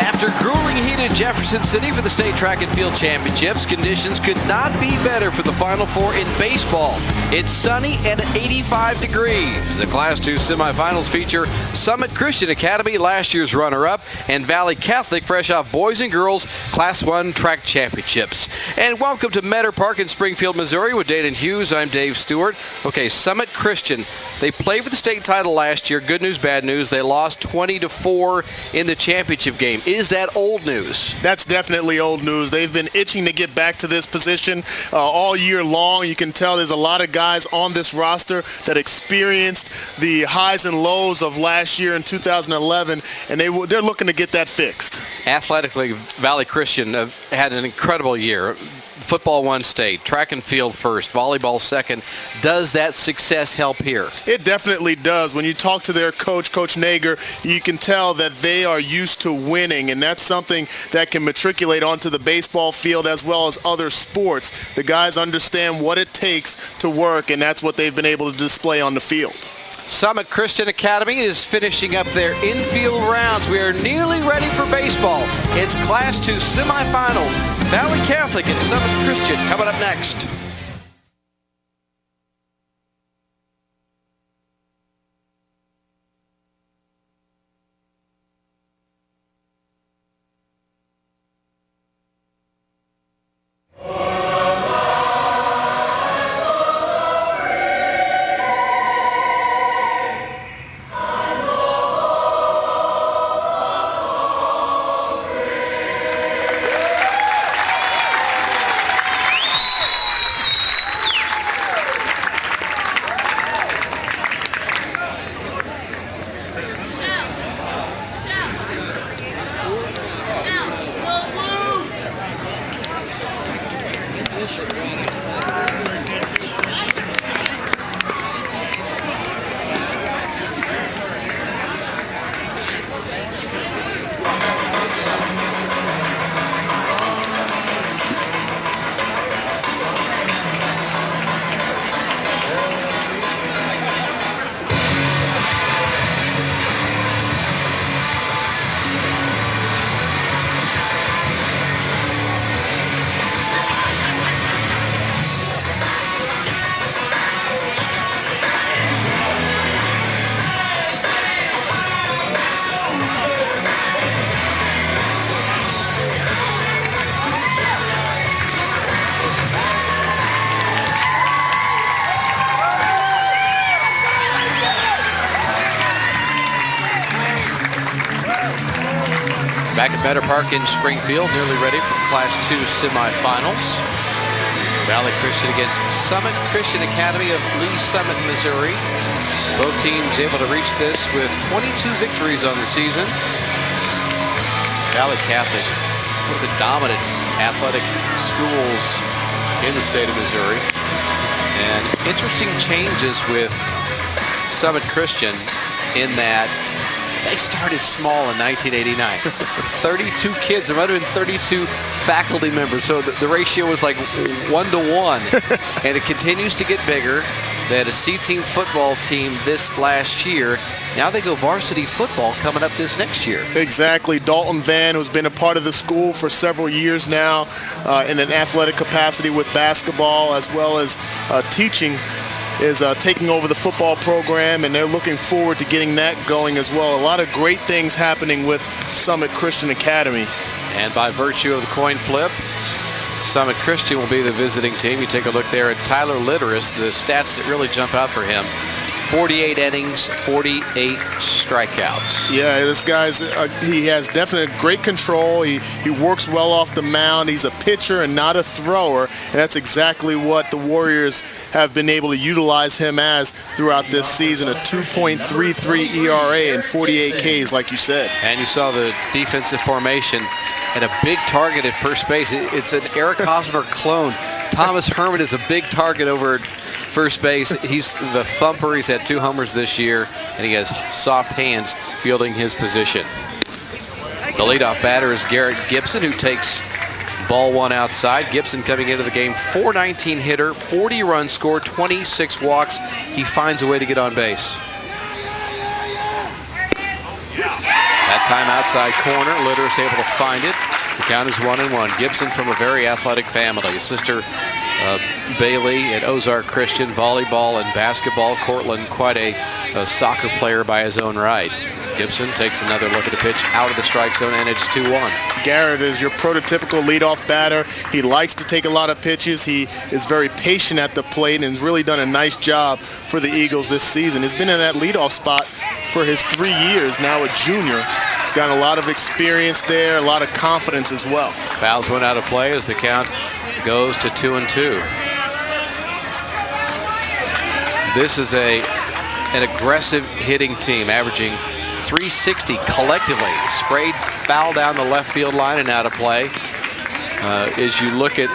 After grueling heat in Jefferson City for the state track and field championships, conditions could not be better for the Final Four in baseball. It's sunny and 85 degrees. The Class 2 semifinals feature Summit Christian Academy, last year's runner-up, and Valle Catholic, fresh off boys and girls Class 1 track championships. And welcome to Meador Park in Springfield, Missouri with Dayton Hughes. I'm Dave Stewart. Okay, Summit Christian. They played for the state title last year. Good news, bad news. They lost 20-4 in the championship game. Is that old news? That's definitely old news. They've been itching to get back to this position all year long. You can tell there's a lot of guys on this roster that experienced the highs and lows of last year in 2011, and they're looking to get that fixed. Athletically, Valle Christian had an incredible year. Football won state, track and field first, volleyball second. Does that success help here? It definitely does. When you talk to their coach, Coach Nager, you can tell that they are used to winning, and that's something that can matriculate onto the baseball field as well as other sports. The guys understand what it takes to work, and that's what they've been able to display on the field. Summit Christian Academy is finishing up their infield rounds. We are nearly ready for baseball. It's Class 2 semifinals. Valle Catholic and Summit Christian coming up next. Back at Meador Park in Springfield, nearly ready for the Class 2 semifinals. Valle Christian against Summit Christian Academy of Lee Summit, Missouri. Both teams able to reach this with 22 victories on the season. Valle Catholic, one of the dominant athletic schools in the state of Missouri. And interesting changes with Summit Christian in that they started small in 1989. 32 kids, 132 faculty members, so the ratio was like 1-to-1. And it continues to get bigger. They had a C-team football team this last year. Now they go varsity football coming up this next year. Exactly. Dalton Van, who's been a part of the school for several years now in an athletic capacity with basketball as well as teaching, is taking over the football program, and they're looking forward to getting that going as well. A lot of great things happening with Summit Christian Academy. And by virtue of the coin flip, Summit Christian will be the visiting team. You take a look there at Tyler Litteris, the stats that really jump out for him. 48 innings, 48 strikeouts. Yeah, this guy's he has definite great control. He works well off the mound. He's a pitcher and not a thrower, and that's exactly what the Warriors have been able to utilize him as throughout this season. A 2.33 ERA and 48 Ks, like you said. And you saw the defensive formation and a big target at first base. It's an Eric Hosmer clone. Thomas Herman is a big target over at first base. He's the thumper. He's had 2 homers this year, and he has soft hands fielding his position. The leadoff batter is Garrett Gibson, who takes ball 1 outside. Gibson coming into the game, .419 hitter, 40 runs scored, 26 walks. He finds a way to get on base. That time outside corner, Litter is able to find it. The count is 1-1. Gibson from a very athletic family. His sister Bailey at Ozark Christian, volleyball and basketball. Cortland, quite a soccer player by his own right. Gibson takes another look at the pitch out of the strike zone, and it's 2-1. Garrett is your prototypical leadoff batter. He likes to take a lot of pitches. He is very patient at the plate and has really done a nice job for the Eagles this season. He's been in that leadoff spot for his 3 years, now a junior. He's got a lot of experience there, a lot of confidence as well. Fouls went out of play as the count goes to 2-2. This is an aggressive hitting team, averaging 360 collectively. Sprayed foul down the left field line and out of play. As you look at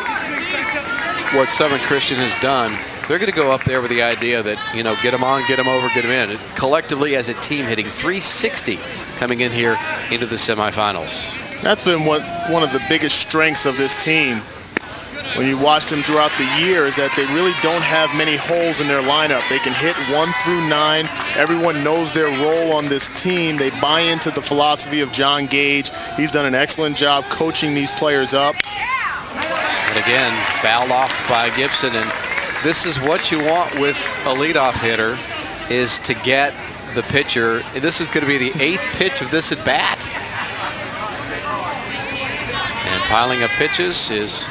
what Summit Christian has done, they're going to go up there with the idea that, you know, get them on, get them over, get them in. Collectively as a team hitting 360 coming in here into the semifinals. That's been one of the biggest strengths of this team when you watch them throughout the year, is that they really don't have many holes in their lineup. They can hit 1 through 9. Everyone knows their role on this team. They buy into the philosophy of John Gage. He's done an excellent job coaching these players up. And again, fouled off by Gibson. And this is what you want with a leadoff hitter, is to get the pitcher. This is going to be the 8th pitch of this at bat. And piling up pitches is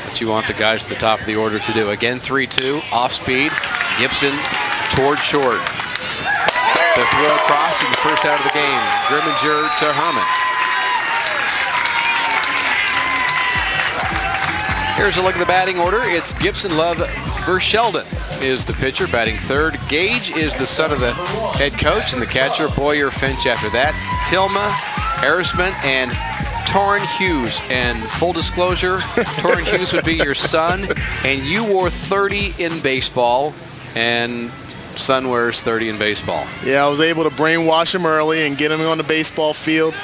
what you want the guys at the top of the order to do. Again, 3-2, off speed. Gibson toward short. The throw across in the first out of the game. Grimminger to Herman. Here's a look at the batting order. It's Gibson, Love, Verschelden is the pitcher, batting third. Gage is the son of the head coach, and the catcher, Boyer, Finch after that. Tillma, Arisman, and Torrin Hughes. And full disclosure, Torrin Hughes would be your son, and you wore 30 in baseball, and son wears 30 in baseball. Yeah, I was able to brainwash him early and get him on the baseball field.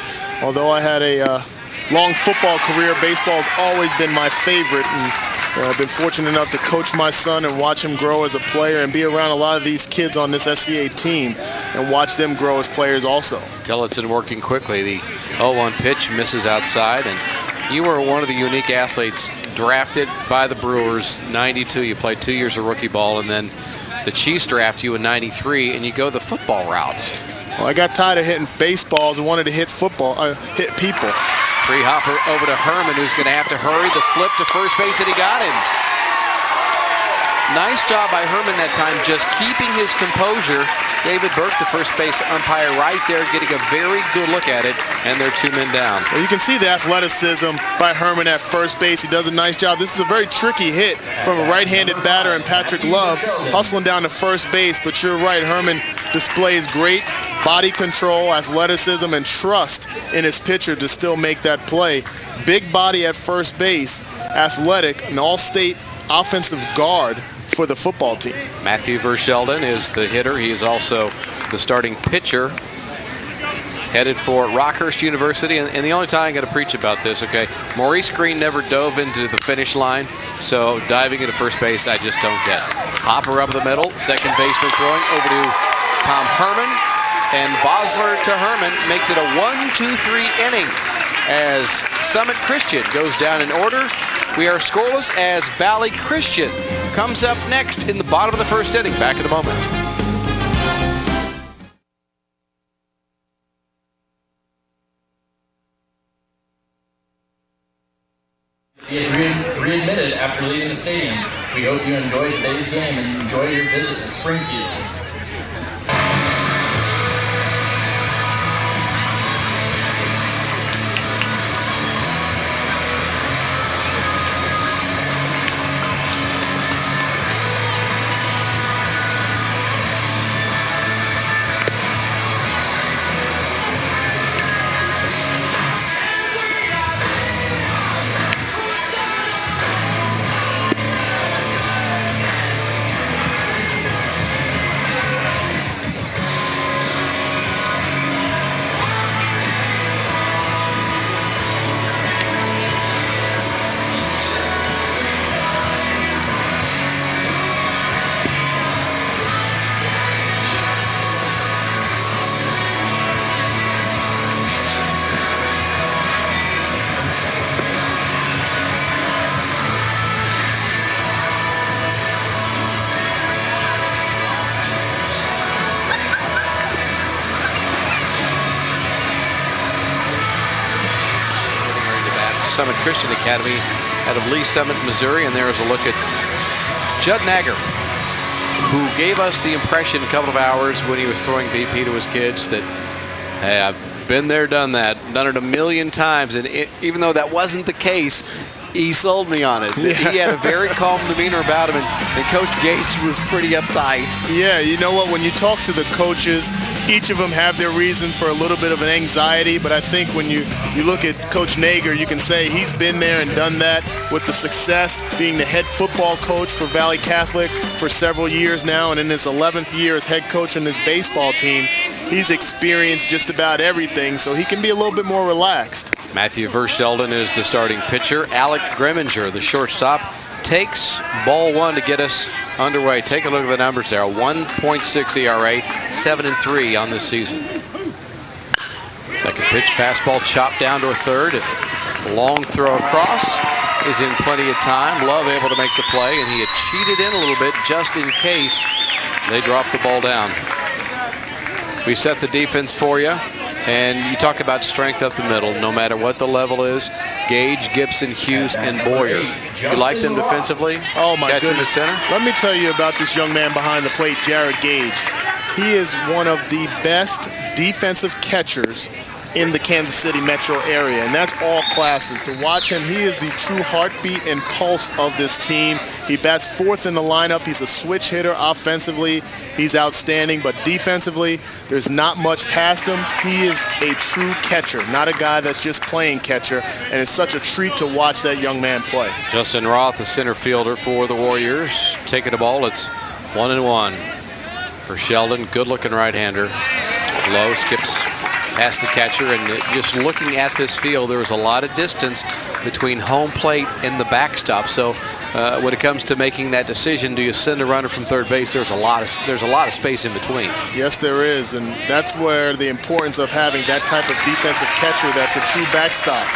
Although I had a long football career, baseball's always been my favorite, and I've been fortunate enough to coach my son and watch him grow as a player and be around a lot of these kids on this SCA team and watch them grow as players also. Tillotson working quickly. The 0-1 pitch misses outside, and you were one of the unique athletes drafted by the Brewers, 92. You played 2 years of rookie ball, and then the Chiefs draft you in 93, and you go the football route. Well, I got tired of hitting baseballs and wanted to hit football, hit people. Free hopper over to Herman, who's going to have to hurry. The flip to first base, and he got him. Nice job by Herman that time, just keeping his composure. David Burke, the first base umpire, right there, getting a very good look at it, and they're 2 men down. Well, you can see the athleticism by Herman at first base. He does a nice job. This is a very tricky hit from a right-handed batter and Patrick Love hustling down to first base, but you're right, Herman displays great body control, athleticism, and trust in his pitcher to still make that play. Big body at first base, athletic, an all-state offensive guard for the football team. Matthew Verschelden is the hitter. He is also the starting pitcher, headed for Rockhurst University. And the only time I'm going to preach about this, okay, Maurice Green never dove into the finish line, so diving into first base, I just don't get. Hopper up the middle, second baseman throwing over to Tom Herman, and Bosler to Herman makes it a 1-2-3 inning as Summit Christian goes down in order. We are scoreless as Valle Christian comes up next in the bottom of the first inning. Back in a moment. Readmitted after leaving the stadium. We hope you enjoy today's game and enjoy your visit to Springfield. Summit Christian Academy out of Lee Summit, Missouri. And there is a look at Judd Nagger, who gave us the impression a couple of hours when he was throwing BP to his kids that, hey, I've been there, done that, done it a million times. And even though that wasn't the case, he sold me on it. Yeah. He had a very calm demeanor about him, and Coach Gates was pretty uptight. Yeah, you know what? When you talk to the coaches, each of them have their reason for a little bit of an anxiety, but I think when you look at Coach Nager, you can say he's been there and done that with the success, being the head football coach for Valley Catholic for several years now, and in his 11th year as head coach on this baseball team, he's experienced just about everything, so he can be a little bit more relaxed. Matthew Verschelden is the starting pitcher. Alec Grimminger, the shortstop, takes ball one to get us underway. Take a look at the numbers there. A 1.6 ERA, 7-3 on this season. Second pitch, fastball chopped down to a third. Long throw across is in plenty of time. Love able to make the play, and he had cheated in a little bit just in case they drop the ball down. We set the defense for you. And you talk about strength up the middle, no matter what the level is. Gage, Gibson, Hughes, and Boyer. You like them defensively? Oh, my goodness. Center? Let me tell you about this young man behind the plate, Jared Gage. He is one of the best defensive catchers in the Kansas City metro area, and that's all classes. To watch him, he is the true heartbeat and pulse of this team. He bats fourth in the lineup. He's a switch hitter. Offensively, he's outstanding, but defensively, there's not much past him. He is a true catcher, not a guy that's just playing catcher, and it's such a treat to watch that young man play. Justin Roth, the center fielder for the Warriors, taking the ball. It's 1-1 for Sheldon. Good-looking right-hander. Low, skips past the catcher, and just looking at this field, there was a lot of distance between home plate and the backstop. So when it comes to making that decision, do you send a runner from third base? There's a lot of space in between. Yes, there is, and that's where the importance of having that type of defensive catcher that's a true backstop.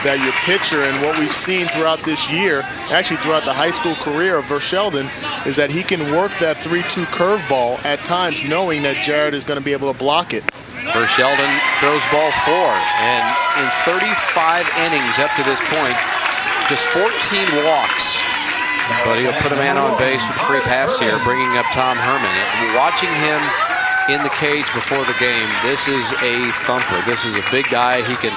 That your pitcher, and what we've seen throughout this year, actually throughout the high school career of Verschelden, is that he can work that 3-2 curveball at times, knowing that Jared is going to be able to block it. Verschelden throws ball 4, and in 35 innings up to this point, just 14 walks. But he'll put a man on base with a free pass here, bringing up Tom Herman. Watching him in the cage before the game, this is a thumper. This is a big guy. He can,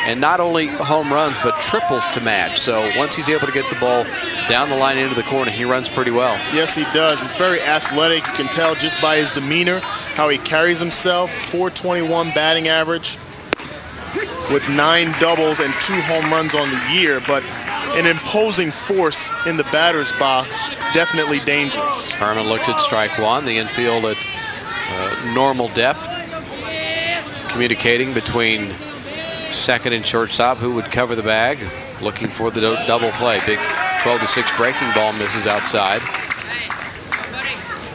and not only home runs, but triples to match. So once he's able to get the ball down the line into the corner, he runs pretty well. Yes, he does. He's very athletic. You can tell just by his demeanor how he carries himself. 421 batting average with 9 doubles and 2 home runs on the year, but an imposing force in the batter's box, definitely dangerous. Herman looked at strike 1, the infield at normal depth, communicating between second and shortstop who would cover the bag, looking for the double play. Big 12-6 breaking ball misses outside.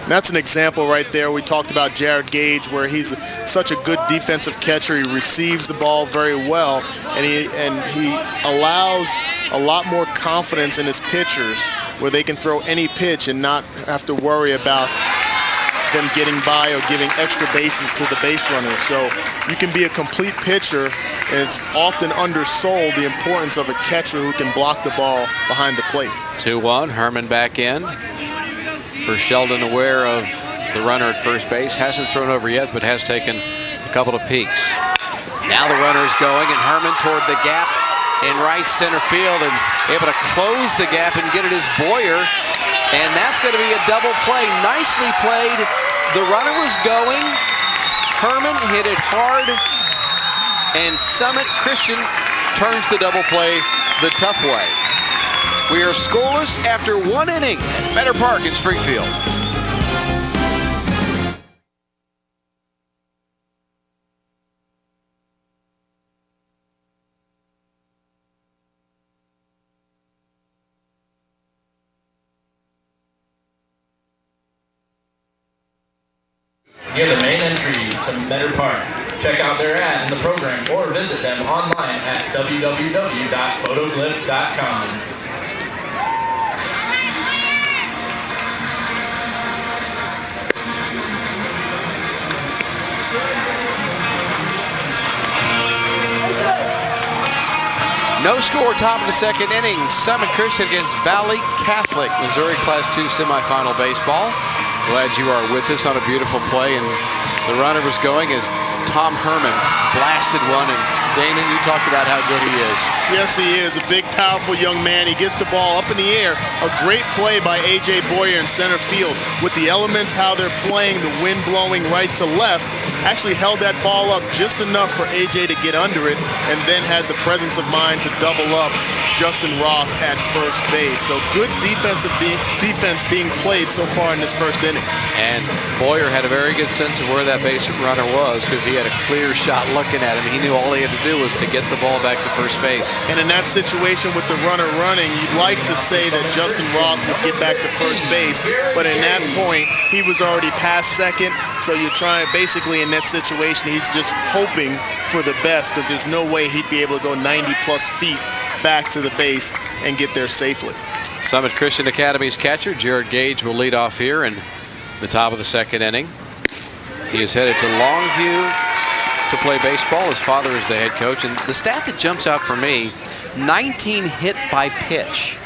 And that's an example right there. We talked about Jared Gage, where he's such a good defensive catcher. He receives the ball very well, and he allows a lot more confidence in his pitchers, where they can throw any pitch and not have to worry about them getting by or giving extra bases to the base runners. So you can be a complete pitcher, and it's often undersold the importance of a catcher who can block the ball behind the plate. 2-1, Herman back in. Verschelden aware of the runner at first base. Hasn't thrown over yet, but has taken a couple of peeks. Now the runner is going, and Herman toward the gap in right center field, and able to close the gap and get it as Boyer. And that's going to be a double play. Nicely played. The runner was going. Herman hit it hard, and Summit Christian turns the double play the tough way. We are scoreless after 1 inning at Meador Park in Springfield. Near the main entry to Meador Park. Check out their ad in the program or visit them online at www.photoglyph.com. No score, top of the second inning. Summit Christian against Valle Catholic, Missouri Class II semifinal baseball. Glad you are with us on a beautiful play, and the runner was going as Tom Herman blasted one, and Dana, you talked about how good he is. Yes, he is. A big, powerful young man. He gets the ball up in the air. A great play by A.J. Boyer in center field. With the elements, how they're playing, the wind blowing right to left, actually held that ball up just enough for A.J. to get under it, and then had the presence of mind to double up Justin Roth at first base. So good defense being played so far in this first inning. And Boyer had a very good sense of where that base runner was, because he had a clear shot looking at him. He knew all he had to do was to get the ball back to first base. And in that situation with the runner running, you'd like to say that Justin Roth would get back to first base, but in that point, he was already past second, so you're trying, basically in that situation, he's just hoping for the best, because there's no way he'd be able to go 90-plus feet back to the base and get there safely. Summit Christian Academy's catcher, Jared Gage, will lead off here in the top of the second inning. He is headed to Longview to play baseball. His father is the head coach, and the stat that jumps out for me, 19 hit by pitch.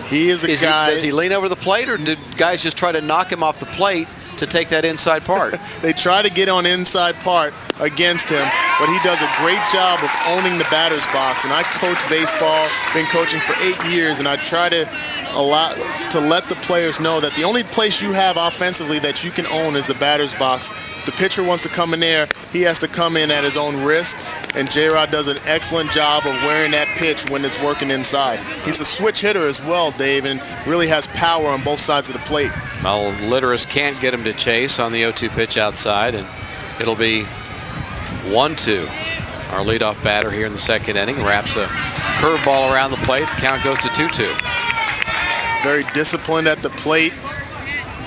He is a guy. Does he lean over the plate, or did guys just try to knock him off the plate to take that inside part? They try to get on inside part against him, but he does a great job of owning the batter's box. And I coach baseball, been coaching for 8 years, and I try to let the players know that the only place you have offensively that you can own is the batter's box. If the pitcher wants to come in there, he has to come in at his own risk, and J-Rod does an excellent job of wearing that pitch when it's working inside. He's a switch hitter as well, Dave, and really has power on both sides of the plate. Well, Litteris can't get him to chase on the 0-2 pitch outside, and it'll be 1-2. Our leadoff batter here in the second inning wraps a curveball around the plate. The count goes to 2-2. Very disciplined at the plate.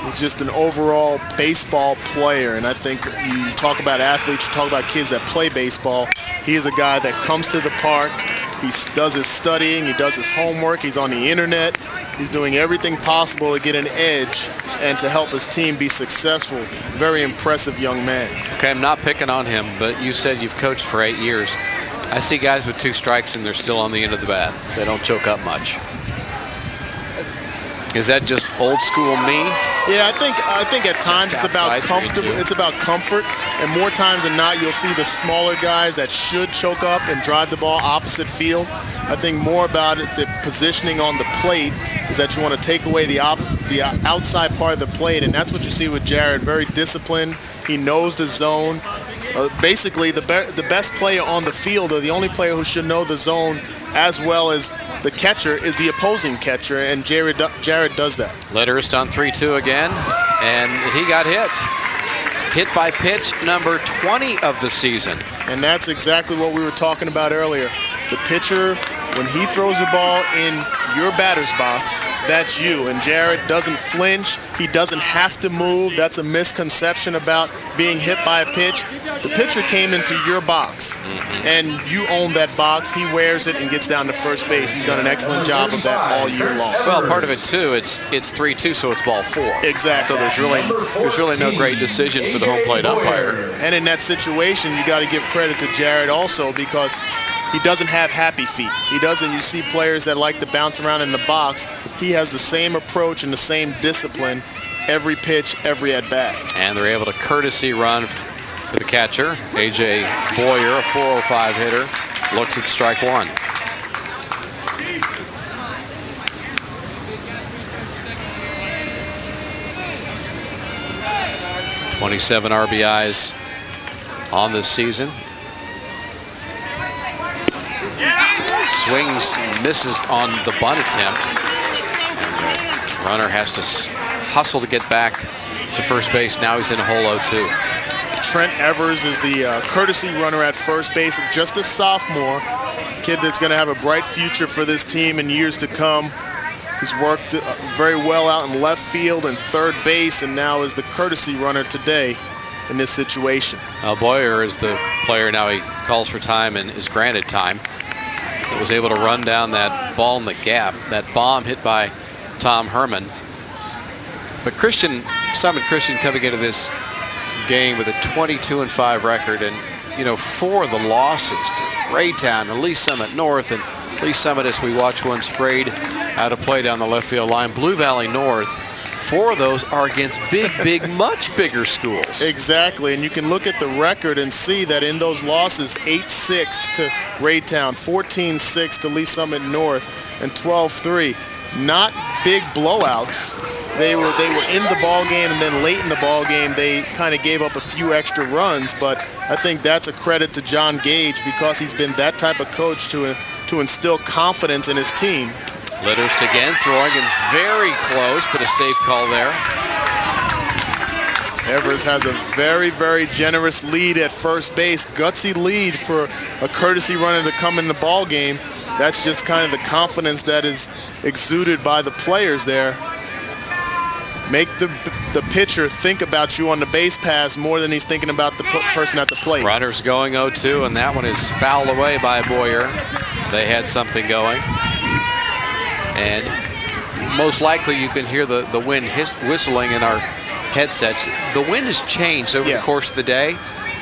He's just an overall baseball player, and I think you talk about athletes, you talk about kids that play baseball. He is a guy that comes to the park. He does his studying, he does his homework, he's on the internet. He's doing everything possible to get an edge and to help his team be successful. Very impressive young man. Okay, I'm not picking on him, but you said you've coached for 8 years. I see guys with 2 strikes and they're still on the end of the bat. They don't choke up much. Is that just old school me? Yeah, I think at times it's about comfortable. It's about comfort, and more times than not, you'll see the smaller guys that should choke up and drive the ball opposite field. I think more about it, the positioning on the plate, is that you want to take away the outside part of the plate, and that's what you see with Jared. Very disciplined. He knows the zone. Basically, the best player on the field, or the only player who should know the zone as well as the catcher, is the opposing catcher, and Jared does that. Litteris on 3-2 again, and he got hit. Hit by pitch number 20 of the season. And that's exactly what we were talking about earlier. The pitcher, when he throws the ball in your batter's box, that's you. And Jared doesn't flinch. He doesn't have to move. That's a misconception about being hit by a pitch. The pitcher came into your box, and you own that box. He wears it and gets down to first base. He's done an excellent job of that all year long. Well, part of it too, it's 3-2, so it's ball 4. Exactly. So there's really no great decision for the home plate umpire. And in that situation, you got to give credit to Jared also, because he doesn't have happy feet. He doesn't. You see players that like to bounce around in the box. He has the same approach and the same discipline every pitch, every at-bat. And they're able to courtesy run for the catcher. A.J. Boyer, a 405 hitter, looks at strike 1. "27 RBIs on this season. Swings, misses on the bunt attempt. And the runner has to hustle to get back to first base. Now he's in hole 0-2. Trent Evers is the courtesy runner at first base, just a sophomore. Kid that's going to have a bright future for this team in years to come. He's worked very well out in left field and third base, and now is the courtesy runner today in this situation. Boyer is the player now. He calls for time and is granted time. That was able to run down that ball in the gap, that bomb hit by Tom Herman. But Summit Christian coming into this game with a 22-5 record, and 4 of the losses to Raytown and Lee Summit North and Lee Summit, as we watch one sprayed out of play down the left field line. Blue Valley North, 4 of those are against big, much bigger schools. Exactly, and you can look at the record and see that in those losses, 8-6 to Raytown, 14-6 to Lee Summit North, and 12-3. Not big blowouts. They were in the ball game, and then late in the ball game, they kind of gave up a few extra runs. But I think that's a credit to John Gage, because he's been that type of coach to instill confidence in his team. Litterst again throwing and very close, but a safe call there. Evers has a very generous lead at first base. Gutsy lead for a courtesy runner to come in the ball game. That's just kind of the confidence that is exuded by the players there. Make the pitcher think about you on the base pass more than he's thinking about the person at the plate. Runners going 0-2, and that one is fouled away by Boyer. They had something going. And most likely you can hear the wind whistling in our headsets. The wind has changed over the course of the day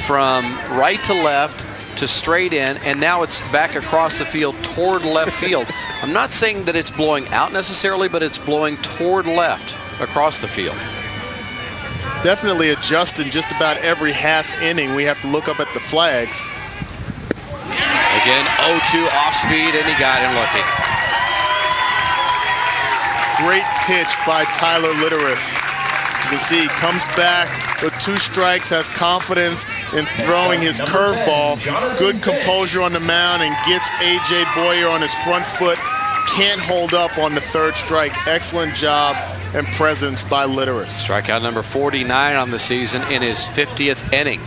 from right to left to straight in, and now it's back across the field toward left field. I'm not saying that it's blowing out necessarily, but it's blowing toward left across the field. Definitely adjusting just about every half inning. We have to look up at the flags. Again, 0-2 off speed, and he got him looking. Great pitch by Tyler Litterist. You can see he comes back with 2 strikes, has confidence in throwing his curveball. Good composure on the mound, and gets A.J. Boyer on his front foot. Can't hold up on the 3rd strike. Excellent job and presence by Litterist. Strikeout number 49 on the season in his 50th inning.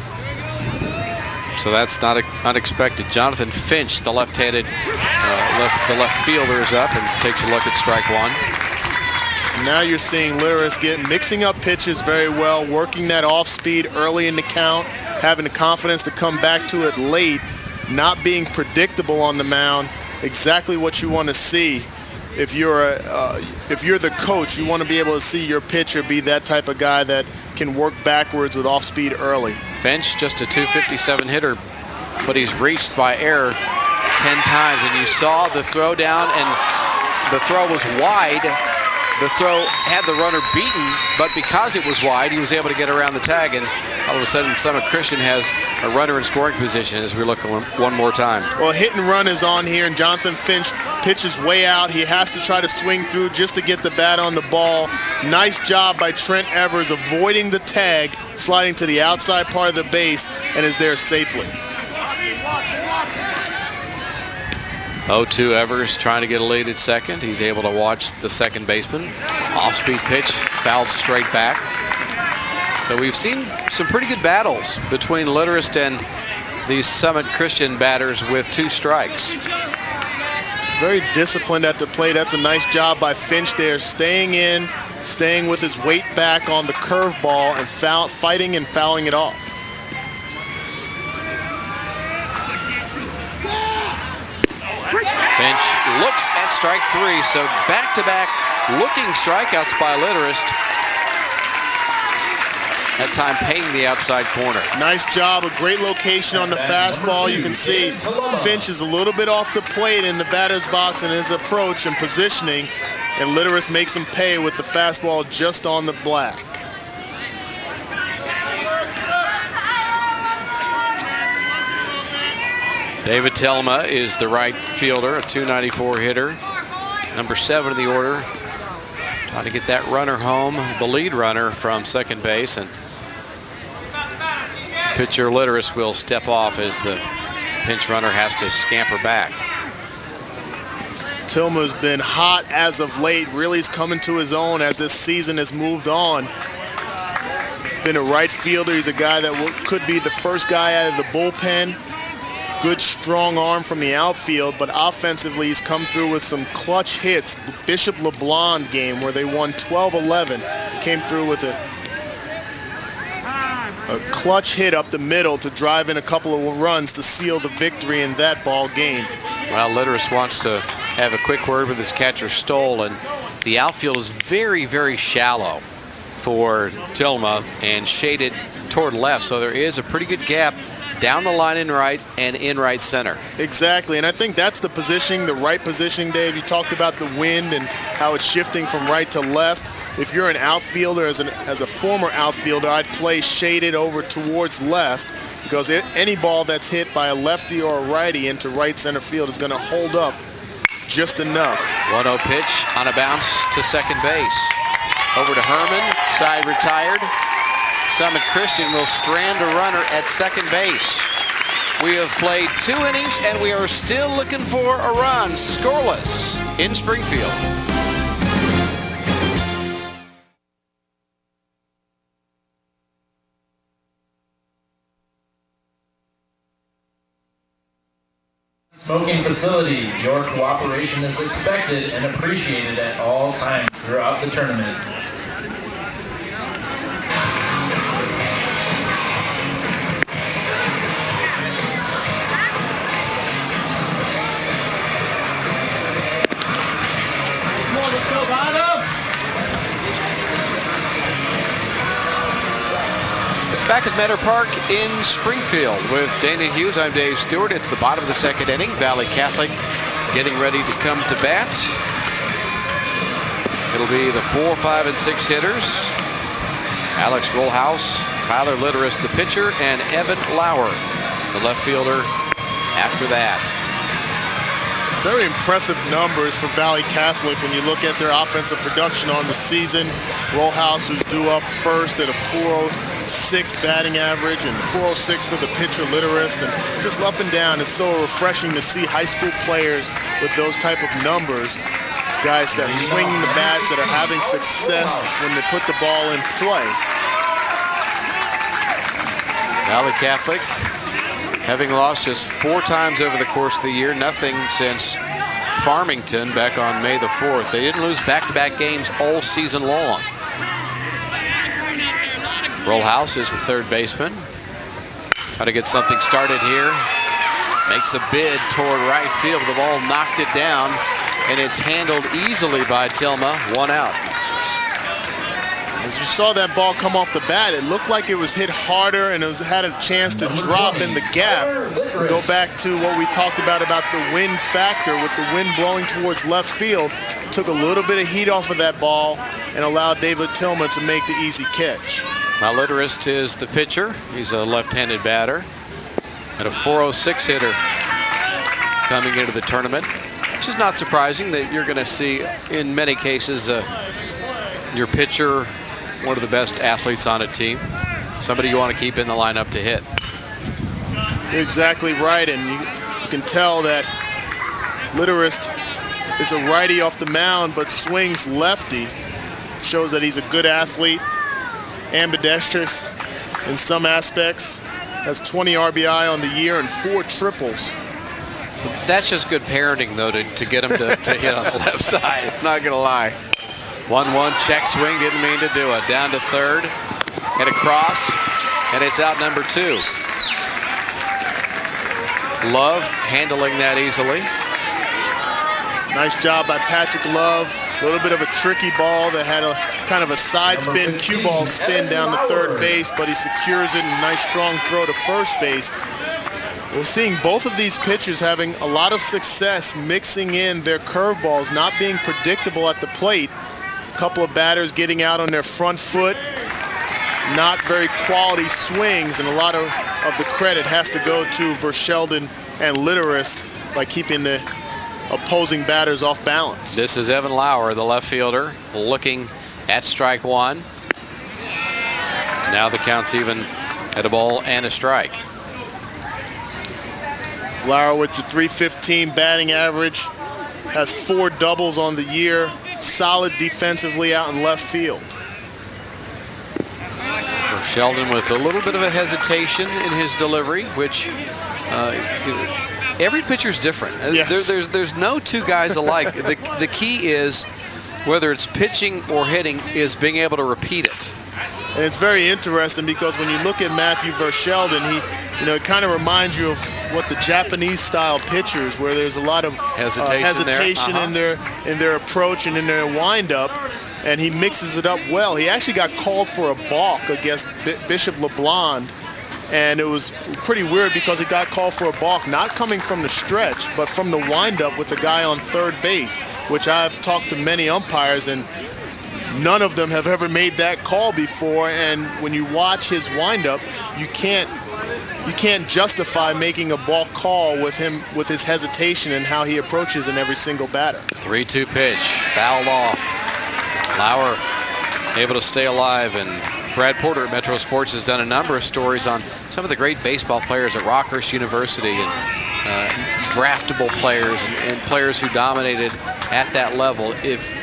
So that's not unexpected. Jonathan Finch, the left-handed, the left fielder, is up and takes a look at strike 1. Now you're seeing Litterist mixing up pitches very well, working that off speed early in the count, having the confidence to come back to it late, not being predictable on the mound. Exactly what you want to see. If you're the coach, you want to be able to see your pitcher be that type of guy that can work backwards with off speed early. Finch, just a .257 hitter, but he's reached by error 10 times, and you saw the throw down, and the throw was wide. The throw had the runner beaten, but because it was wide, he was able to get around the tag, and all of a sudden Summit Christian has a runner in scoring position as we look one more time. Well, hit and run is on here, and Jonathan Finch pitches way out. He has to try to swing through just to get the bat on the ball. Nice job by Trent Evers avoiding the tag, sliding to the outside part of the base, and is there safely. 0-2 Evers trying to get a lead at second. He's able to watch the second baseman. Off-speed pitch, fouled straight back. So we've seen some pretty good battles between Litterist and these Summit Christian batters with 2 strikes. Very disciplined at the plate. That's a nice job by Finch there, staying in, staying with his weight back on the curveball and fighting and fouling it off. Finch looks at strike 3, so back-to-back looking strikeouts by Litterist. That time paying the outside corner. Nice job, a great location on the fastball. You can see Finch is a little bit off the plate in the batter's box in his approach and positioning, and Litterist makes him pay with the fastball just on the black. David Telma is the right fielder, a .294 hitter. Number 7 in the order. Trying to get that runner home, the lead runner from second base, and pitcher Litterist will step off as the pinch runner has to scamper back. Tilma's been hot as of late. Really is coming to his own as this season has moved on. He's been a right fielder. He's a guy that could be the first guy out of the bullpen. Good strong arm from the outfield, but offensively he's come through with some clutch hits. Bishop LeBlond game where they won 12-11, came through with a clutch hit up the middle to drive in a couple of runs to seal the victory in that ball game. Well, Litterist wants to have a quick word with his catcher Stoll, and the outfield is very, very shallow for Tilma and shaded toward left, so there is a pretty good gap down the line in right and in right center. Exactly, and I think that's the positioning, the right positioning, Dave. You talked about the wind and how it's shifting from right to left. If you're an outfielder, as a former outfielder, I'd play shaded over towards left, because any ball that's hit by a lefty or a righty into right center field is going to hold up just enough. 1-0 pitch on a bounce to second base. Over to Herman, side retired. Summit Christian will strand a runner at second base. We have played 2 innings and we are still looking for a run. Scoreless in Springfield. Smoking facility. Your cooperation is expected and appreciated at all times throughout the tournament. Back at Meador Park in Springfield with Dana Hughes. I'm Dave Stewart. It's the bottom of the second inning. Valle Catholic getting ready to come to bat. It'll be the 4, 5, and 6 hitters. Alex Rollhouse, Tyler Litteris, the pitcher, and Evan Lauer, the left fielder, after that. Very impressive numbers for Valle Catholic when you look at their offensive production on the season. Rollhouse, who's due up first at a 406 batting average, and 406 for the pitcher Litteris, and just up and down. It's so refreshing to see high school players with those type of numbers, guys that swinging the bats, that are having success when they put the ball in play. Valle Catholic having lost just 4 times over the course of the year, nothing since Farmington back on May the 4th. They didn't lose back-to-back games all season long. Rollhouse is the third baseman. How to get something started here. Makes a bid toward right field. The ball knocked it down, and it's handled easily by Tilma. 1 out. As you saw that ball come off the bat, it looked like it was hit harder and it had a chance to drop in the gap. Go back to what we talked about the wind factor, with the wind blowing towards left field. Took a little bit of heat off of that ball and allowed David Tillman to make the easy catch. Now Litteris is the pitcher. He's a left-handed batter and a 406 hitter coming into the tournament, which is not surprising that you're going to see in many cases your pitcher, one of the best athletes on a team, somebody you want to keep in the lineup to hit. You're exactly right, and you can tell that Litteris is a righty off the mound but swings lefty. Shows that he's a good athlete, ambidextrous in some aspects, has 20 RBI on the year and 4 triples. That's just good parenting, though, to get him to hit on the left side. Not going to lie. 1-1 check swing, didn't mean to do it. Down to third, and across, and it's out number 2. Love handling that easily. Nice job by Patrick Love. A little bit of a tricky ball that had a kind of a side spin, cue ball spin down to third base, but he secures it, and a nice strong throw to first base. We're seeing both of these pitchers having a lot of success mixing in their curveballs, not being predictable at the plate. A couple of batters getting out on their front foot, not very quality swings, and a lot of the credit has to go to Verschelden and Litteris by keeping the opposing batters off balance. This is Evan Lauer, the left fielder, looking at strike 1. Now the count's even at a ball and a strike. Lauer with the .315 batting average, has 4 doubles on the year, solid defensively out in left field. Sheldon with a little bit of a hesitation in his delivery, which every pitcher's different. Yes. There's no 2 guys alike. The key is, whether it's pitching or hitting, is being able to repeat it. And it's very interesting because when you look at Matthew Verschelden, it kind of reminds you of what the Japanese style pitchers, where there's a lot of hesitation in their approach and in their windup, and he mixes it up well. He actually got called for a balk against Bishop LeBlond, And it was pretty weird because it got called for a balk, not coming from the stretch, but from the windup with the guy on third base, which I've talked to many umpires, and none of them have ever made that call before. And when you watch his windup, you can't justify making a balk call with him, with his hesitation and how he approaches in every single batter. 3-2 pitch, fouled off. Lauer able to stay alive, and Brad Porter at Metro Sports has done a number of stories on some of the great baseball players at Rockhurst University, and draftable players and players who dominated at that level. If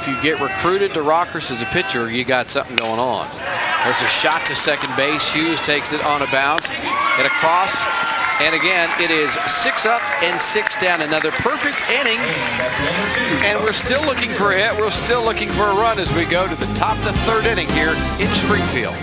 you get recruited to Rockhurst as a pitcher, you got something going on. There's a shot to second base. Hughes takes it on a bounce and across. And again, it is 6 up and 6 down. Another perfect inning. And we're still looking for a hit. We're still looking for a run as we go to the top of the third inning here in Springfield.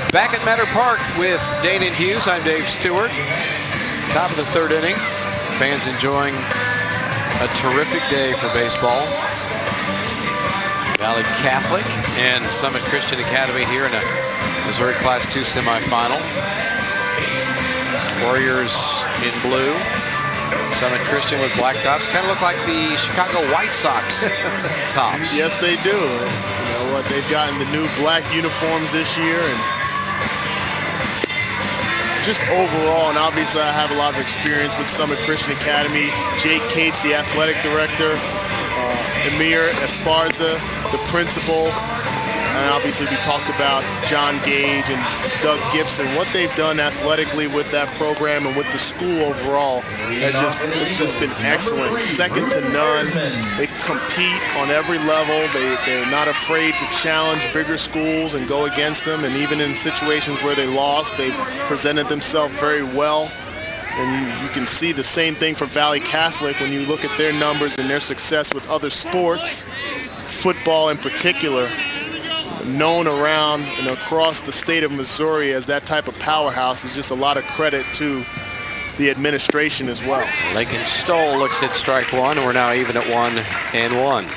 Back at Meador Park with Dane and Hughes, I'm Dave Stewart. Top of the third inning. Fans enjoying a terrific day for baseball. Valle Catholic and Summit Christian Academy here in a Missouri Class II semifinal. Warriors in blue. Summit Christian with black tops. Kind of look like the Chicago White Sox tops. Yes, they do. You know what? They've gotten the new black uniforms this year, and just overall, and obviously I have a lot of experience with Summit Christian Academy. Jake Cates, the athletic director, Emir Esparza, the principal, and obviously we talked about John Gage and Doug Gibson, what they've done athletically with that program and with the school overall. It's just been excellent, second to none. They compete on every level. They're not afraid to challenge bigger schools and go against them, and even in situations where they lost, they've presented themselves very well. And you can see the same thing for Valle Catholic when you look at their numbers and their success with other sports, football in particular, known around and across the state of Missouri as that type of powerhouse. Is just a lot of credit to the administration as well. Lincoln Stoll looks at strike one, and we're now even at 1-1.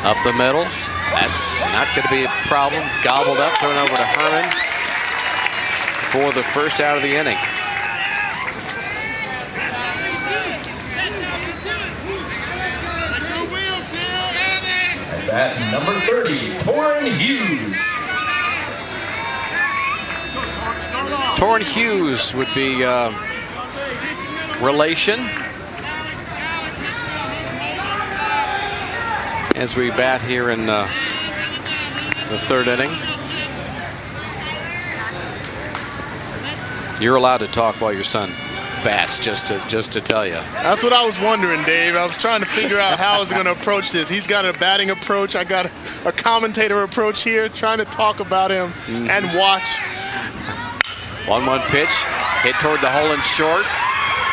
Up the middle. That's not going to be a problem. Gobbled up, thrown over to Herman for the first out of the inning. At number 30, Torrin Hughes. Torrin Hughes would be relation as we bat here in the third inning. You're allowed to talk while your son bats, just to tell you. That's what I was wondering, Dave. I was trying to figure out how I was going to approach this. He's got a batting approach. I got a commentator approach here, trying to talk about him and watch. 1-1 pitch, hit toward the hole in short,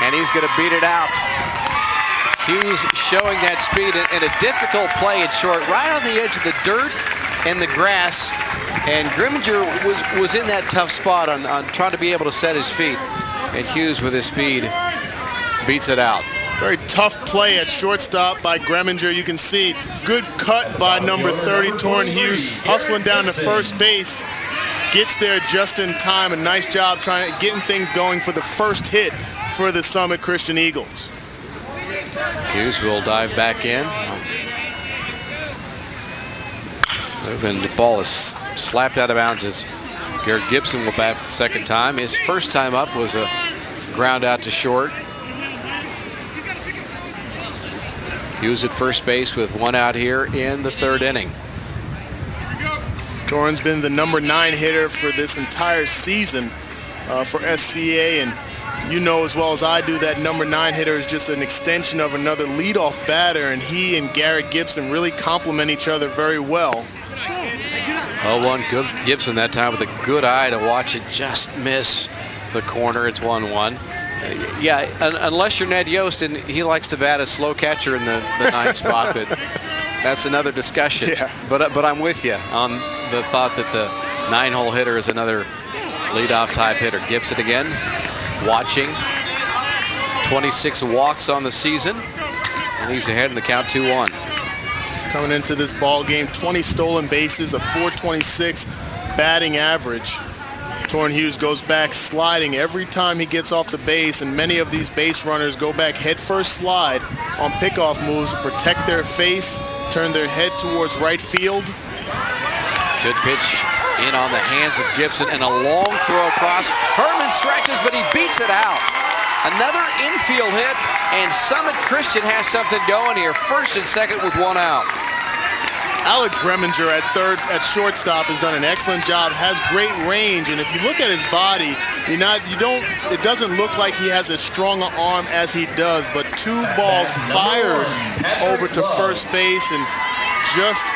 and he's going to beat it out. Hughes showing that speed in a difficult play at short, right on the edge of the dirt and the grass. And Grimminger was in that tough spot on trying to be able to set his feet. And Hughes, with his speed, beats it out. Very tough play at shortstop by Grimminger. You can see good cut by number 30, Torrin Hughes, hustling down to first base. Gets there just in time. A nice job getting things going for the first hit for the Summit Christian Eagles. Hughes will dive back in. And the ball is slapped out of bounds as Garrett Gibson will bat for the second time. His first time up was a ground out to short. Hughes at first base with one out here in the third inning. Torrin's been the #9 hitter for this entire season for SCA, and you know as well as I do that #9 hitter is just an extension of another leadoff batter, and he and Garrett Gibson really complement each other very well. 0-1 Gibson that time with a good eye to watch it just miss the corner. It's 1-1. Yeah, unless you're Ned Yost and he likes to bat a slow catcher in the 9th spot, but that's another discussion. Yeah. But I'm with you on the thought that the 9-hole hitter is another leadoff type hitter. Gibson again, watching. 26 walks on the season, and he's ahead in the count 2-1. Coming into this ball game, 20 stolen bases, a .426 batting average. Torrin Hughes goes back sliding every time he gets off the base, and many of these base runners go back headfirst slide on pickoff moves to protect their face, turn their head towards right field. Good pitch in on the hands of Gibson, and a long throw across. Herman stretches, but he beats it out. Another infield hit, and Summit Christian has something going here. First and second with 1 out. Alec Greminger at shortstop has done an excellent job, has great range, and if you look at his body, it doesn't look like he has as strong an arm as he does, but 2 balls fired over to first base and just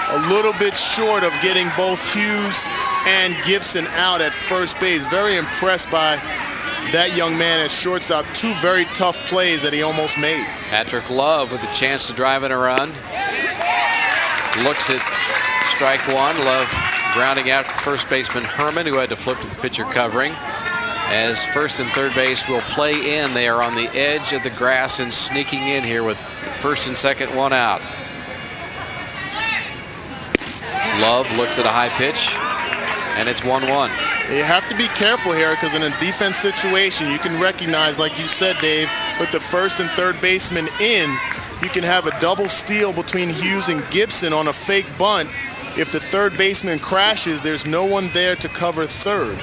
a little bit short of getting both Hughes and Gibson out at first base. Very impressed by that young man at shortstop. 2 very tough plays that he almost made. Patrick Love with a chance to drive in a run. Looks at strike 1. Love grounding out first baseman Herman, who had to flip to the pitcher covering. As first and third base will play in, they are on the edge of the grass and sneaking in here with first and second 1 out. Love looks at a high pitch, and it's 1-1. You have to be careful here, because in a defense situation, you can recognize, like you said, Dave, with the first and third baseman in, you can have a double steal between Hughes and Gibson on a fake bunt. If the third baseman crashes, there's no one there to cover third.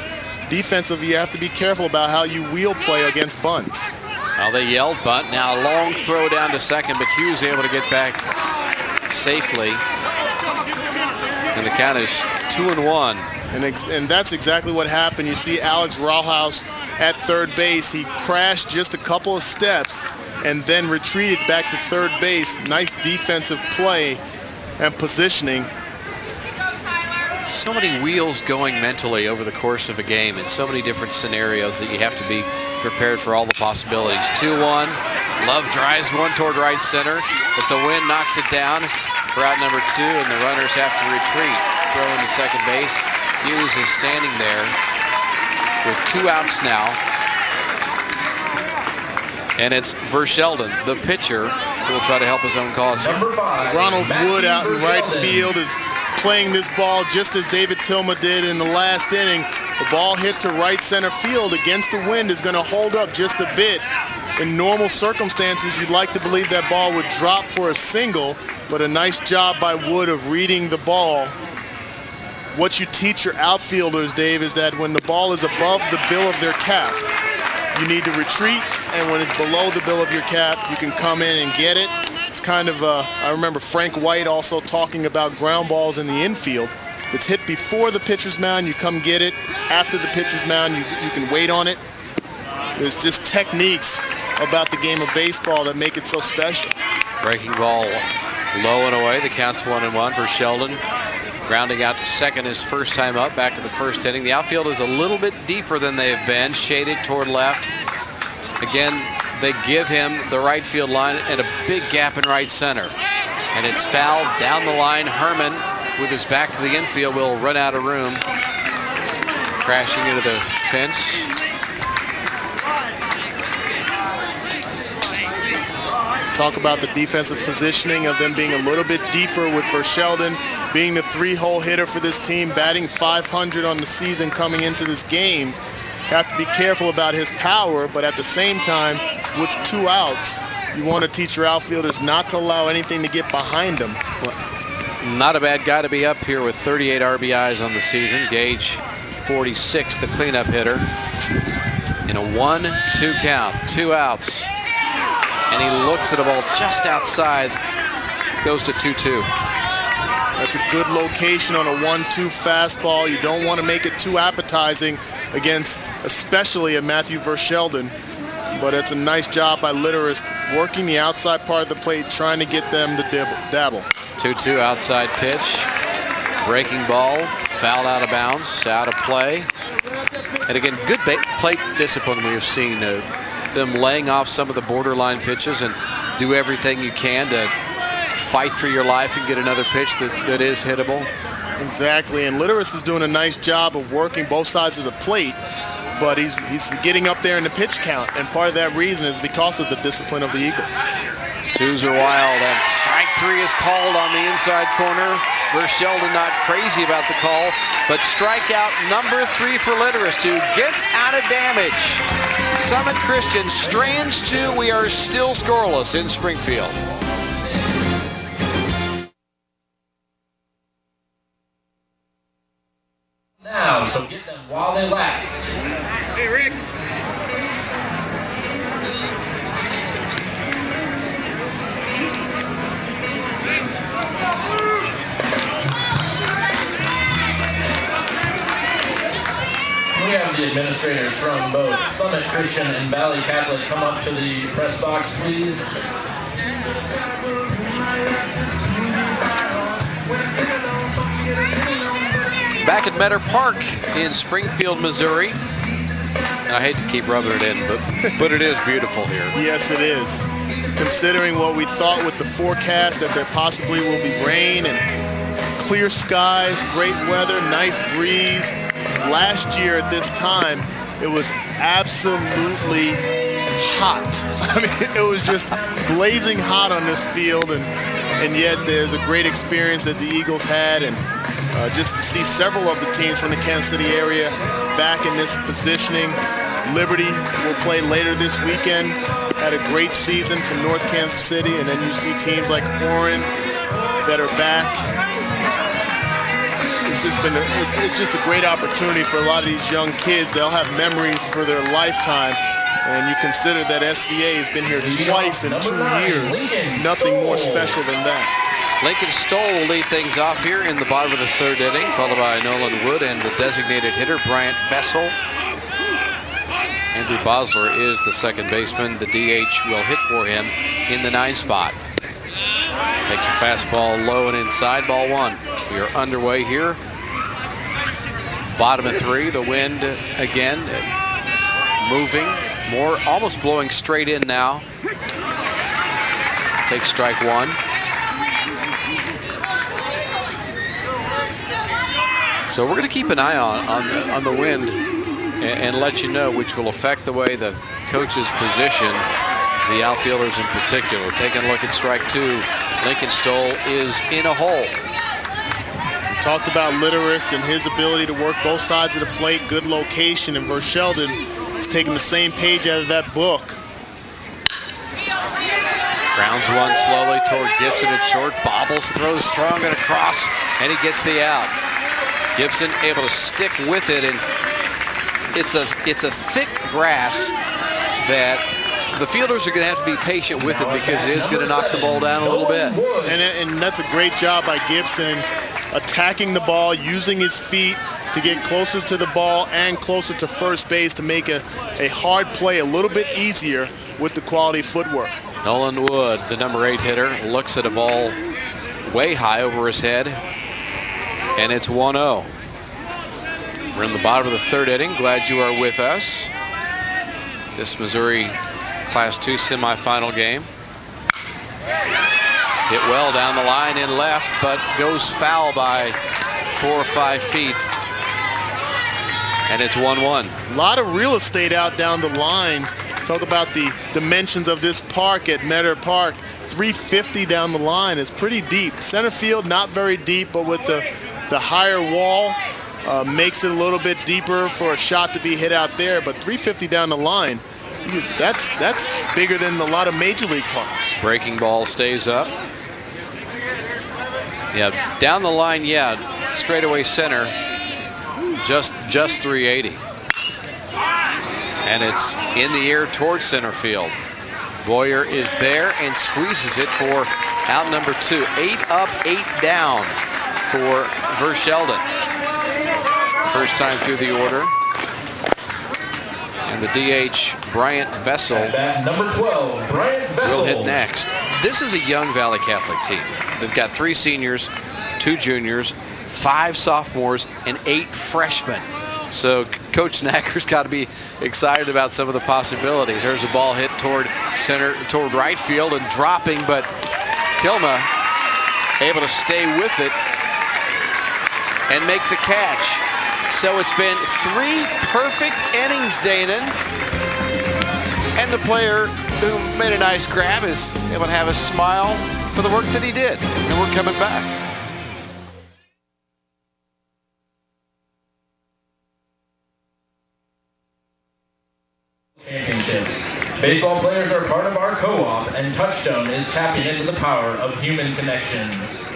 Defensively, you have to be careful about how you wheel play against bunts. Well, they yelled bunt. Now a long throw down to second, but Hughes able to get back safely. And the count is 2-1. And that's exactly what happened. You see Alex Ralhouse at third base. He crashed just a couple of steps and then retreated back to third base. Nice defensive play and positioning. So many wheels going mentally over the course of a game in so many different scenarios that you have to be prepared for all the possibilities. 2-1. Love drives one toward right center, but the wind knocks it down for out number 2, and the runners have to retreat. Throw into second base. Hughes is standing there with 2 outs now. And it's Verschelden, the pitcher, who will try to help his own cause here. Ronald Wood out in right field is playing this ball just as David Tillma did in the last inning. The ball hit to right center field against the wind is going to hold up just a bit. In normal circumstances, you'd like to believe that ball would drop for a single, but a nice job by Wood of reading the ball. What you teach your outfielders, Dave, is that when the ball is above the bill of their cap, you need to retreat, and when it's below the bill of your cap, you can come in and get it. It's kind of, I remember Frank White also talking about ground balls in the infield. If it's hit before the pitcher's mound, you come get it. After the pitcher's mound, you can wait on it. There's just techniques about the game of baseball that make it so special. Breaking ball low and away. The count's 1-1 for Sheldon. Grounding out to second his first time up, back to the first inning. The outfield is a little bit deeper than they have been, shaded toward left. Again, they give him the right field line and a big gap in right center. And it's fouled down the line. Herman, with his back to the infield, will run out of room. Crashing into the fence. Talk about the defensive positioning of them being a little bit deeper with Verschelden being the 3-hole hitter for this team, batting .500 on the season coming into this game. Have to be careful about his power, but at the same time, with 2 outs, you want to teach your outfielders not to allow anything to get behind them. Well, not a bad guy to be up here with 38 RBIs on the season. Gage, 46, the cleanup hitter. In a 1-2 count, 2 outs. And he looks at a ball just outside, goes to 2-2. That's a good location on a 1-2 fastball. You don't want to make it too appetizing against especially a Matthew Verschelden. But it's a nice job by Litterist working the outside part of the plate, trying to get them to dabble. 2-2 outside pitch. Breaking ball, fouled out of bounds, out of play. And again, good plate discipline we have seen. Them laying off some of the borderline pitches and do everything you can to fight for your life and get another pitch that is hittable. Exactly, and Litterist is doing a nice job of working both sides of the plate, but he's getting up there in the pitch count, and part of that reason is because of the discipline of the Eagles. Twos are wild, and strike 3 is called on the inside corner. Verschelden not crazy about the call, but strikeout number 3 for Litterist, who gets out of damage. Summit Christian strands 2. We are still scoreless in Springfield. Now, so get them while they last. Hey, Rick. We have the administrators from both Summit Christian and Valle Catholic come up to the press box, please. Back at Meador Park in Springfield, Missouri. And I hate to keep rubbing it in, but it is beautiful here. Yes, it is. Considering what we thought with the forecast, that there possibly will be rain and clear skies, great weather, nice breeze. Last year at this time, it was absolutely hot. I mean, it was just blazing hot on this field, and yet there's a great experience that the Eagles had, and just to see several of the teams from the Kansas City area back in this positioning. Liberty will play later this weekend. Had a great season from North Kansas City, and then you see teams like Warren that are back. It's just a great opportunity for a lot of these young kids. They'll have memories for their lifetime, and you consider that SCA has been here twice in 2 years. Nothing more special than that. Lincoln Stoll will lead things off here in the bottom of the 3rd inning, followed by Nolan Wood and the designated hitter, Bryant Vessel. Andrew Bosler is the second baseman. The DH will hit for him in the 9 spot. Takes a fastball low and inside, ball 1. We are underway here. Bottom of 3, the wind again moving, more almost blowing straight in now. Takes strike 1. So we're going to keep an eye on the wind and let you know, which will affect the way the coaches position the outfielders in particular. Taking a look at strike 2, Lincoln Stoll is in a hole. We talked about Litterist and his ability to work both sides of the plate, good location, and Verschelden is taking the same page out of that book. Grounds 1 slowly toward Gibson at short, bobbles, throws strong and across, and he gets the out. Gibson able to stick with it, and it's a thick grass that the fielders are going to have to be patient with it, because it is going to knock the ball down a little bit. And that's a great job by Gibson, attacking the ball, using his feet to get closer to the ball and closer to first base to make a hard play a little bit easier with the quality footwork. Nolan Wood, the number 8 hitter, looks at a ball way high over his head, and it's 1-0. We're in the bottom of the 3rd inning. Glad you are with us. This Missouri Class 2 semifinal game. Hit well down the line in left, but goes foul by 4 or 5 feet. And it's 1-1. A lot of real estate out down the lines. Talk about the dimensions of this park at Meador Park. 350 down the line is pretty deep. Center field, not very deep, but with the higher wall, makes it a little bit deeper for a shot to be hit out there. But 350 down the line, that's bigger than a lot of major league parks. Breaking ball stays up. Yeah, down the line, yeah, straightaway center, just 380. And it's in the air towards center field. Boyer is there and squeezes it for out number 2. 8 up, 8 down. for Verschelden. First time through the order. And the DH, Bryant Vessel, number 12, Bryant Vessel, will hit next. This is a young Valle Catholic team. They've got 3 seniors, 2 juniors, 5 sophomores, and 8 freshmen. So Coach Snacker's got to be excited about some of the possibilities. There's a ball hit toward center, toward right field and dropping, but Tilma able to stay with it and make the catch. So it's been 3 perfect innings, Danon. And the player who made a nice grab is able to have a smile for the work that he did. And we're coming back. Championships. Baseball players are part of our co-op, and Touchstone is tapping into the power of human connections.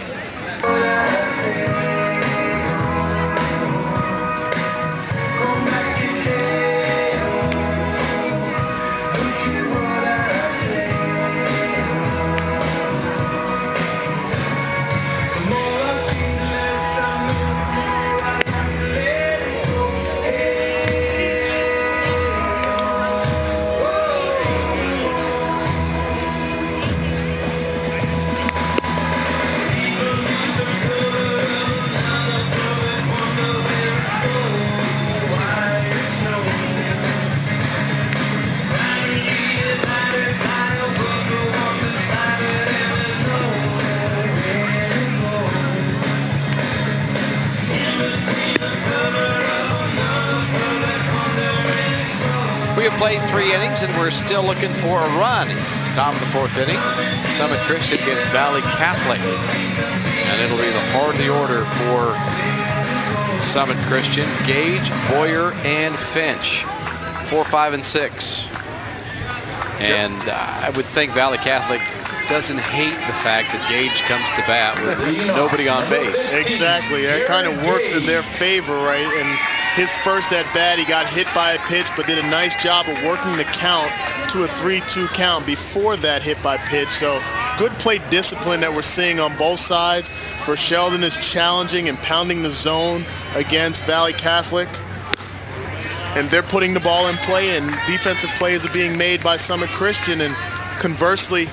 Played 3 innings, and we're still looking for a run. It's the top of the 4th inning. Summit Christian against Valle Catholic. And it'll be the heart of the order for Summit Christian. Gage, Boyer, and Finch. 4, 5, and 6. And I would think Valle Catholic doesn't hate the fact that Gage comes to bat with nobody on base. Exactly. That kind of works in their favor, right? And his first at bat, he got hit by a pitch, but did a nice job of working the count to a 3-2 count before that hit by pitch. So good plate discipline that we're seeing on both sides. Verschelden is challenging and pounding the zone against Valle Catholic. And they're putting the ball in play, and defensive plays are being made by Summit Christian. And conversely,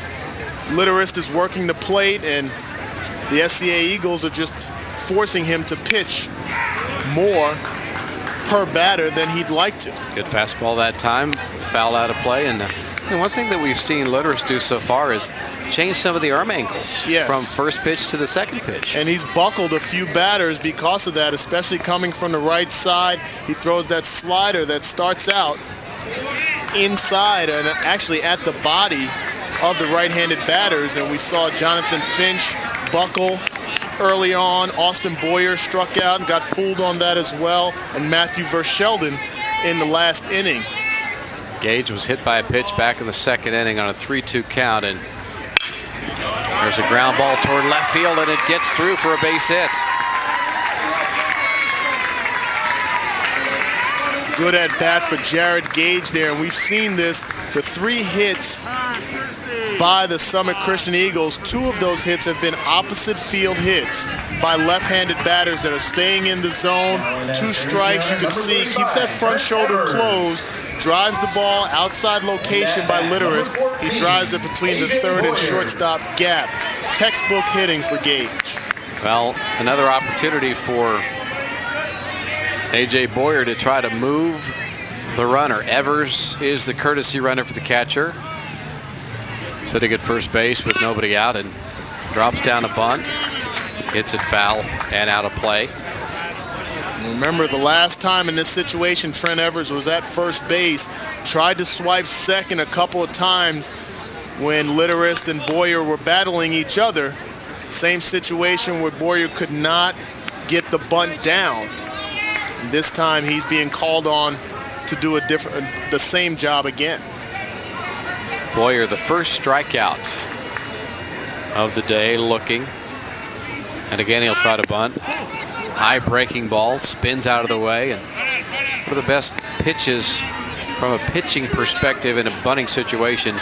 Litterist is working the plate, and the SCA Eagles are just forcing him to pitch more per batter than he'd like to. Good fastball that time, foul out of play. And one thing that we've seen Litterist do so far is change some of the arm angles from first pitch to the second pitch. And he's buckled a few batters because of that, especially coming from the right side. He throws that slider that starts out inside and actually at the body of the right-handed batters. And we saw Jonathan Finch buckle early on. Austin Boyer struck out and got fooled on that as well. And Matthew Verschelden in the last inning. Gage was hit by a pitch back in the 2nd inning on a 3-2 count, and there's a ground ball toward left field, and it gets through for a base hit. Good at bat for Jared Gage there, and we've seen this, the 3 hits by the Summit Christian Eagles. 2 of those hits have been opposite field hits by left-handed batters that are staying in the zone. 2 strikes, you can see, keeps that front shoulder closed, drives the ball outside location by Litterist. He drives it between the third and shortstop gap. Textbook hitting for Gage. Well, another opportunity for A.J. Boyer to try to move the runner. Evers is the courtesy runner for the catcher. Sitting at first base with nobody out, and drops down a bunt, hits it foul and out of play. Remember, the last time in this situation, Trent Evers was at first base, tried to swipe second a couple of times when Litterist and Boyer were battling each other. Same situation where Boyer could not get the bunt down. And this time he's being called on to do the same job again. Boyer, the first strikeout of the day, looking. And again, he'll try to bunt. High breaking ball, spins out of the way. And one of the best pitches from a pitching perspective in a bunting situation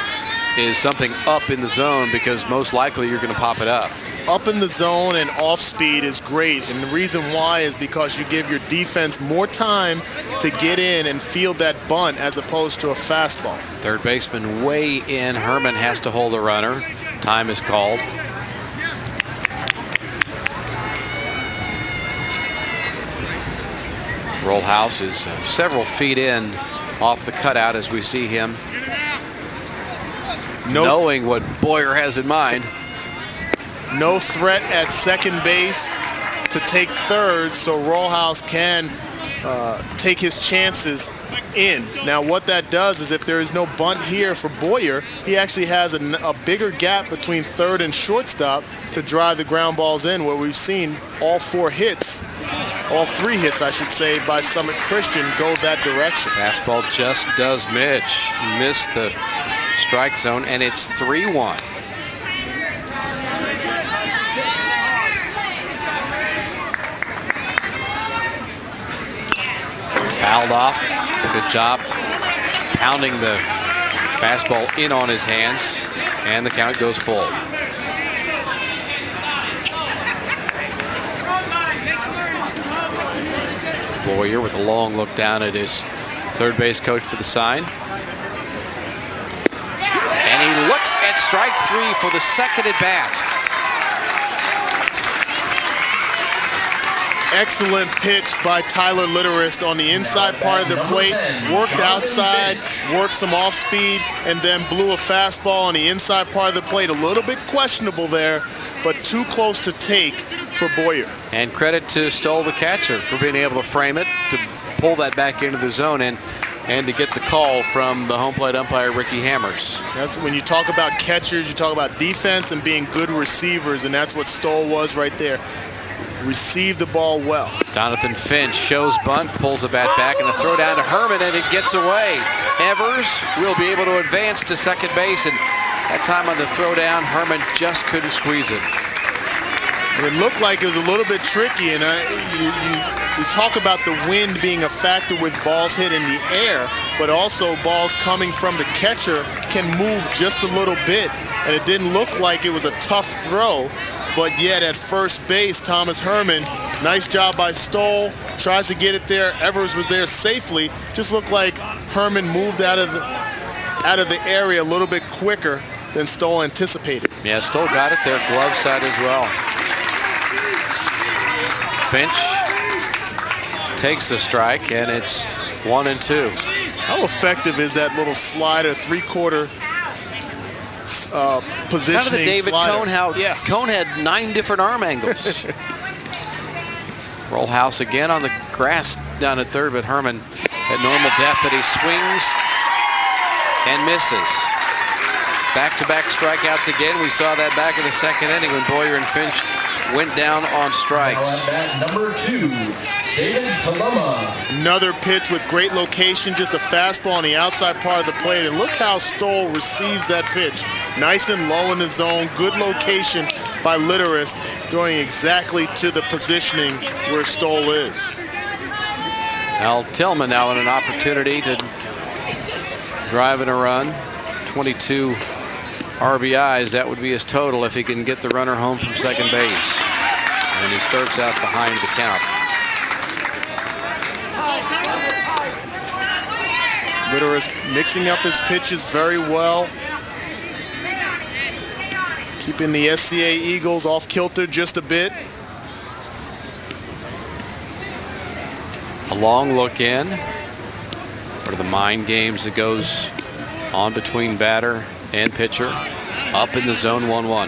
is something up in the zone, because most likely you're going to pop it up. up in the zone and off speed is great, and the reason why is because you give your defense more time to get in and field that bunt as opposed to a fastball. Third baseman way in. Herman has to hold the runner. Time is called. Rollhouse is several feet in off the cutout as we see him knowing what Boyer has in mind. No threat at second base to take third, so Rollhouse can take his chances in. Now what that does is if there is no bunt here for Boyer, he actually has a bigger gap between third and shortstop to drive the ground balls in, where we've seen all three hits I should say by Summit Christian go that direction. Fastball just does miss the strike zone, and it's 3-1. Fouled off. Good job pounding the fastball in on his hands, and the count goes full. Boyer with a long look down at his third base coach for the sign. And he looks at strike 3 for the second at bat. Excellent pitch by Tyler Litterist on the inside part of the plate. Worked outside, worked some off speed, and then blew a fastball on the inside part of the plate. A little bit questionable there, but too close to take for Boyer. And credit to Stoll, the catcher, for being able to frame it, to pull that back into the zone, and to get the call from the home plate umpire, Ricky Hammers. That's when you talk about catchers, you talk about defense and being good receivers, and that's what Stoll was right there. Received the ball well. Jonathan Finch shows bunt, pulls the bat back, and a throw down to Herman, and it gets away. Evers will be able to advance to second base, and that time on the throw down, Herman just couldn't squeeze it. It looked like it was a little bit tricky, and you talk about the wind being a factor with balls hit in the air, but also balls coming from the catcher can move just a little bit, and it didn't look like it was a tough throw. But yet at first base, Thomas Herman, nice job by Stoll, tries to get it there. Evers was there safely. Just looked like Herman moved out of the area a little bit quicker than Stoll anticipated. Yeah, Stoll got it there, glove side as well. Finch takes the strike, and it's 1-2. How effective is that little slider, three-quarter positioning kind of the David slider? Cone, how Cone had 9 different arm angles. Rollhouse again on the grass down at third, but Herman at normal depth, that he swings and misses. Back-to-back strikeouts again. We saw that back in the second inning when Boyer and Finch went down on strikes. Number 2, David Taluma. Another pitch with great location, just a fastball on the outside part of the plate. And look how Stoll receives that pitch. Nice and low in the zone, good location by Litterist, throwing exactly to the positioning where Stoll is. Al Tillman now in an opportunity to drive in a run. 22 RBIs, that would be his total if he can get the runner home from second base. And he starts out behind the count. Litterist mixing up his pitches very well. Keeping the SCA Eagles off kilter just a bit. A long look in. One of the mind games that goes on between batter and pitcher. Up in the zone, 1-1.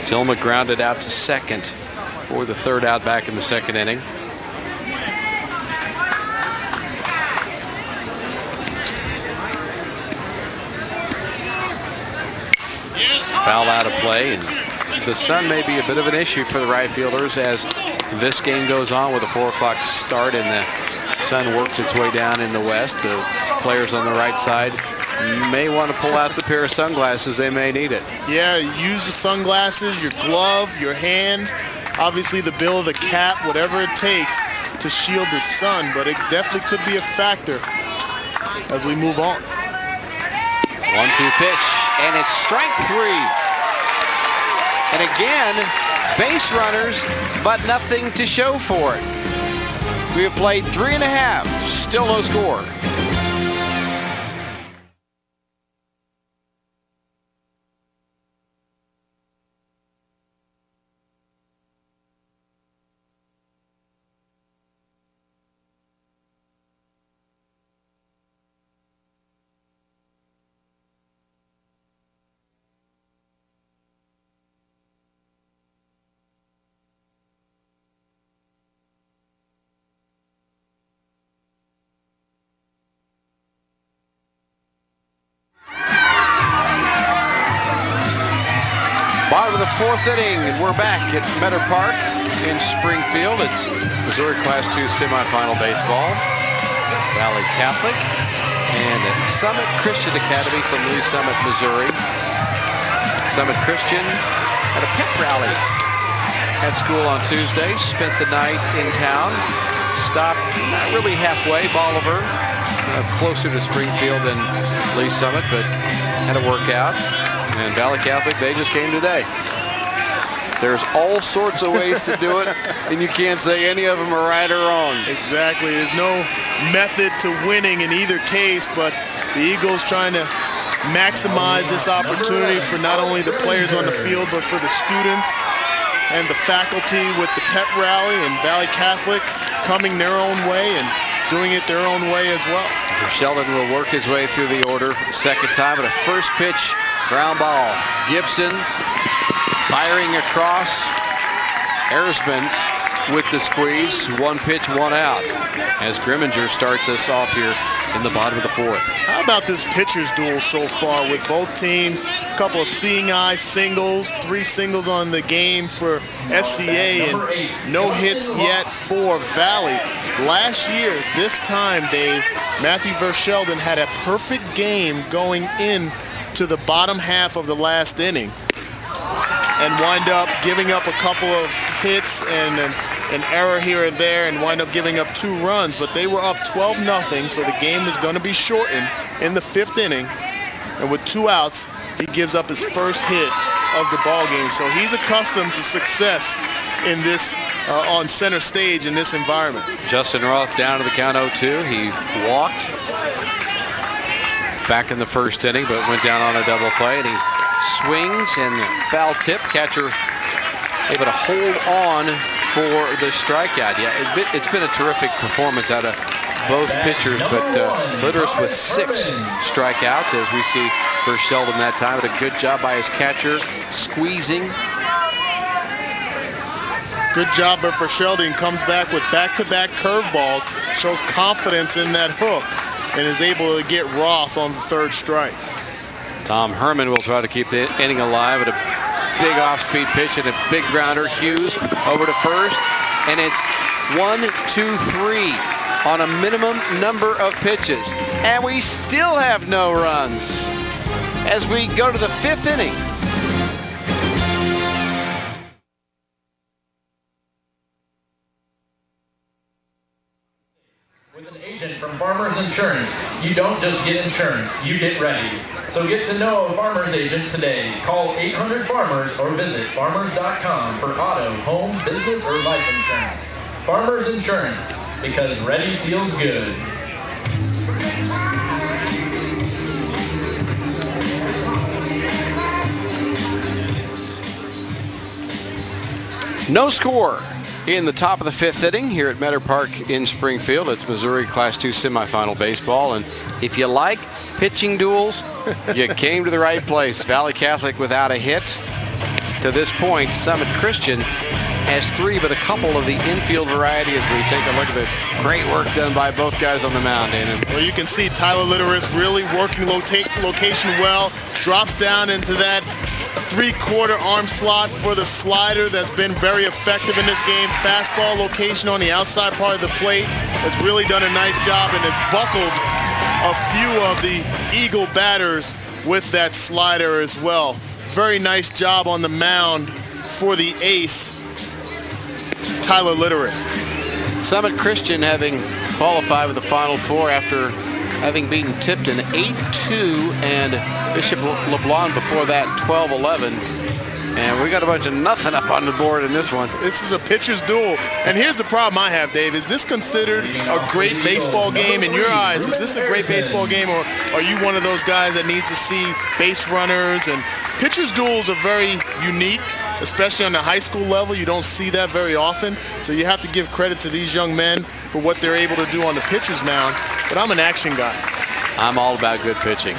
Tillman grounded out to second for the third out back in the second inning. Foul out of play, and the sun may be a bit of an issue for the right fielders as this game goes on with a 4 o'clock start and the sun works its way down in the west. The players on the right side may want to pull out the pair of sunglasses. They may need it. Yeah, use the sunglasses, your glove, your hand, obviously the bill of the cap, whatever it takes to shield the sun, but it definitely could be a factor as we move on. 1-2 pitch, and it's strike 3. And again, base runners, but nothing to show for it. We have played 3.5, still no score. Bottom of the 4th inning, and we're back at Meador Park in Springfield. It's Missouri Class II semifinal baseball. Valle Catholic and Summit Christian Academy from Lee Summit, Missouri. Summit Christian had a pep rally at school on Tuesday, spent the night in town, stopped not really halfway, Bolivar, closer to Springfield than Lee Summit, but had a workout. And Valle Catholic, they just came today. There's all sorts of ways to do it, and you can't say any of them are right or wrong. Exactly. There's no method to winning in either case, but the Eagles trying to maximize this opportunity for not only the players on the field, but for the students and the faculty with the pep rally, and Valle Catholic coming their own way and doing it their own way as well. Sheldon will work his way through the order for the second time, but a first pitch ground ball. Gibson firing across. Ersman with the squeeze. 1 pitch, 1 out. As Grimminger starts us off here in the bottom of the 4th. How about this pitcher's duel so far with both teams? A couple of seeing eye singles, 3 singles on the game for SCA, and no hits yet for Valle. Last year, this time, Dave, Matthew Verschelden had a perfect game going in to the bottom half of the last inning and wind up giving up a couple of hits and an error here or there and wind up giving up 2 runs, but they were up 12-0, so the game was going to be shortened in the 5th inning, and with 2 outs, he gives up his first hit of the ball game. So he's accustomed to success in this on center stage in this environment. Justin Roth down to the count 0-2. He walked back in the 1st inning, but went down on a double play, and he swings and foul tip. Catcher able to hold on for the strikeout. Yeah, it's been a terrific performance out of both pitchers, but Litteris with 6 strikeouts, as we see for Sheldon that time. But a good job by his catcher, squeezing. Good job for Sheldon. Comes back with back-to-back curveballs, shows confidence in that hook, and is able to get Roth on the 3rd strike. Tom Herman will try to keep the inning alive with a big off-speed pitch and a big grounder. Hughes over to first, and it's 1, 2, 3 on a minimum number of pitches. And we still have no runs as we go to the 5th inning. With an agent from Farmers Insurance, you don't just get insurance, you get ready. So get to know a Farmers agent today. Call 800-FARMERS or visit farmers.com for auto, home, business, or life insurance. Farmers Insurance, because ready feels good. No score in the top of the 5th inning here at Meador Park in Springfield. It's Missouri Class II semifinal baseball, and if you like pitching duels, you came to the right place. Valle Catholic without a hit. To this point, Summit Christian has 3, but a couple of the infield variety as we take a look at the great work done by both guys on the mound, Dana. Well, you can see Tyler Litteris really working location well, drops down into that 3/4 arm slot for the slider that's been very effective in this game. Fastball location on the outside part of the plate has really done a nice job and has buckled a few of the Eagle batters with that slider as well. Very nice job on the mound for the ace, Tyler Litteris. Summit Christian having qualified with the Final Four after having beaten Tipton 8-2 and Bishop LeBlanc before that 12-11. And we got a bunch of nothing up on the board in this one. This is a pitcher's duel. And here's the problem I have, Dave. Is this considered a great baseball game in your eyes? Is this a great baseball game, or are you one of those guys that needs to see base runners? And pitcher's duels are very unique, especially on the high school level. You don't see that very often. So you have to give credit to these young men for what they're able to do on the pitcher's mound. But I'm an action guy. I'm all about good pitching.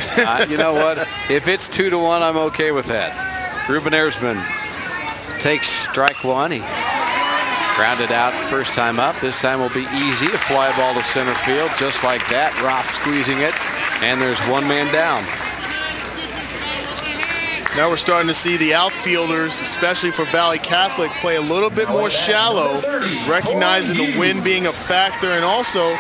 You know what? If it's 2-1, I'm okay with that. Ruben Erzman takes strike one. He grounded out first time up. This time will be easy. A fly ball to center field, just like that. Roth squeezing it, and there's one man down. Now we're starting to see the outfielders, especially for Valle Catholic, play a little bit more shallow, recognizing the wind being a factor, and also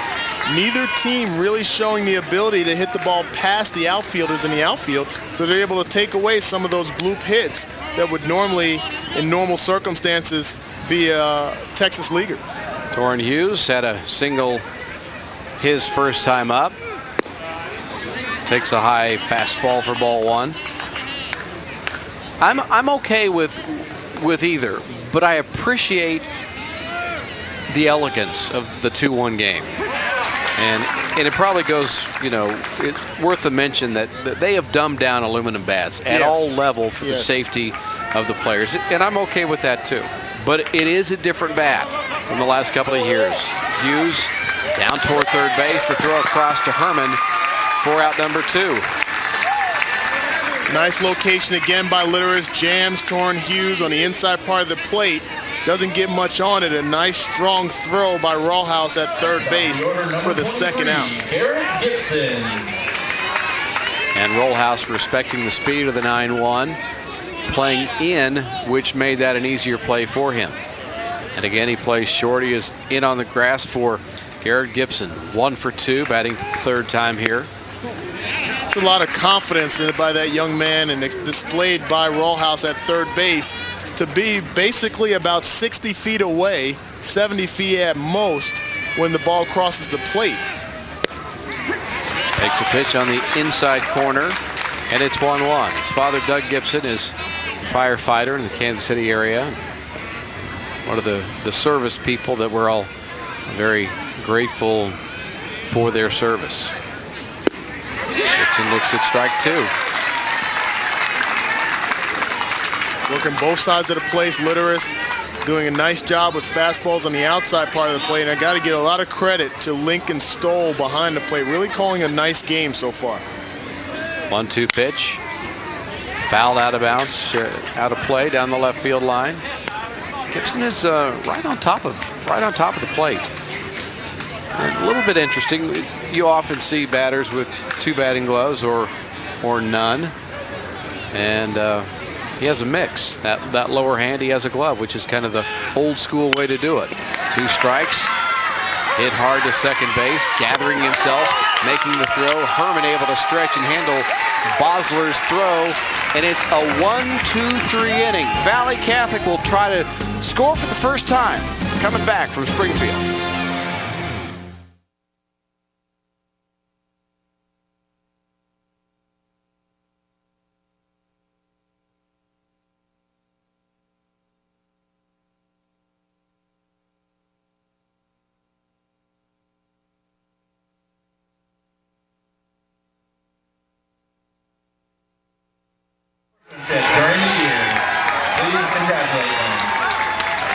neither team really showing the ability to hit the ball past the outfielders in the outfield, so they're able to take away some of those bloop hits that would normally, in normal circumstances, be a Texas leaguer. Torrin Hughes had a single his first time up. Takes a high fastball for ball one. I'm okay with either, but I appreciate the elegance of the 2-1 game. And it probably goes, you know, it's worth a mention that they have dumbed down aluminum bats at all level for the safety of the players. And I'm okay with that too. But it is a different bat from the last couple of years. Hughes down toward third base. The throw across to Herman for out number 2. Nice location again by Litteris. Jams Torrin Hughes on the inside part of the plate. Doesn't get much on it. A nice strong throw by Rollhouse at third base for the second out. Gibson. And Rollhouse respecting the speed of the 9-1, playing in, which made that an easier play for him. And again, he plays short. He is in on the grass for Garrett Gibson. 1 for 2, batting for the third time here. It's a lot of confidence by that young man, and it's displayed by Rollhouse at third base to be basically about 60 feet away, 70 feet at most, when the ball crosses the plate. Takes a pitch on the inside corner, and it's 1-1. His father, Doug Gibson, is a firefighter in the Kansas City area. One of the service people that we're all very grateful for their service. Gibson looks at strike 2. Working both sides of the plate. Litteris doing a nice job with fastballs on the outside part of the plate. And I got to get a lot of credit to Lincoln Stoll behind the plate. Really calling a nice game so far. 1-2 pitch. Fouled out of bounds, out of play down the left field line. Gibson is right on top of the plate. A little bit interesting. You often see batters with 2 batting gloves or none, and he has a mix. That lower hand, he has a glove, which is kind of the old school way to do it. 2 strikes. Hit hard to second base, gathering himself, making the throw. Herman able to stretch and handle Bosler's throw, and it's a 1-2-3 inning. Valle Catholic will try to score for the first time, coming back from Springfield.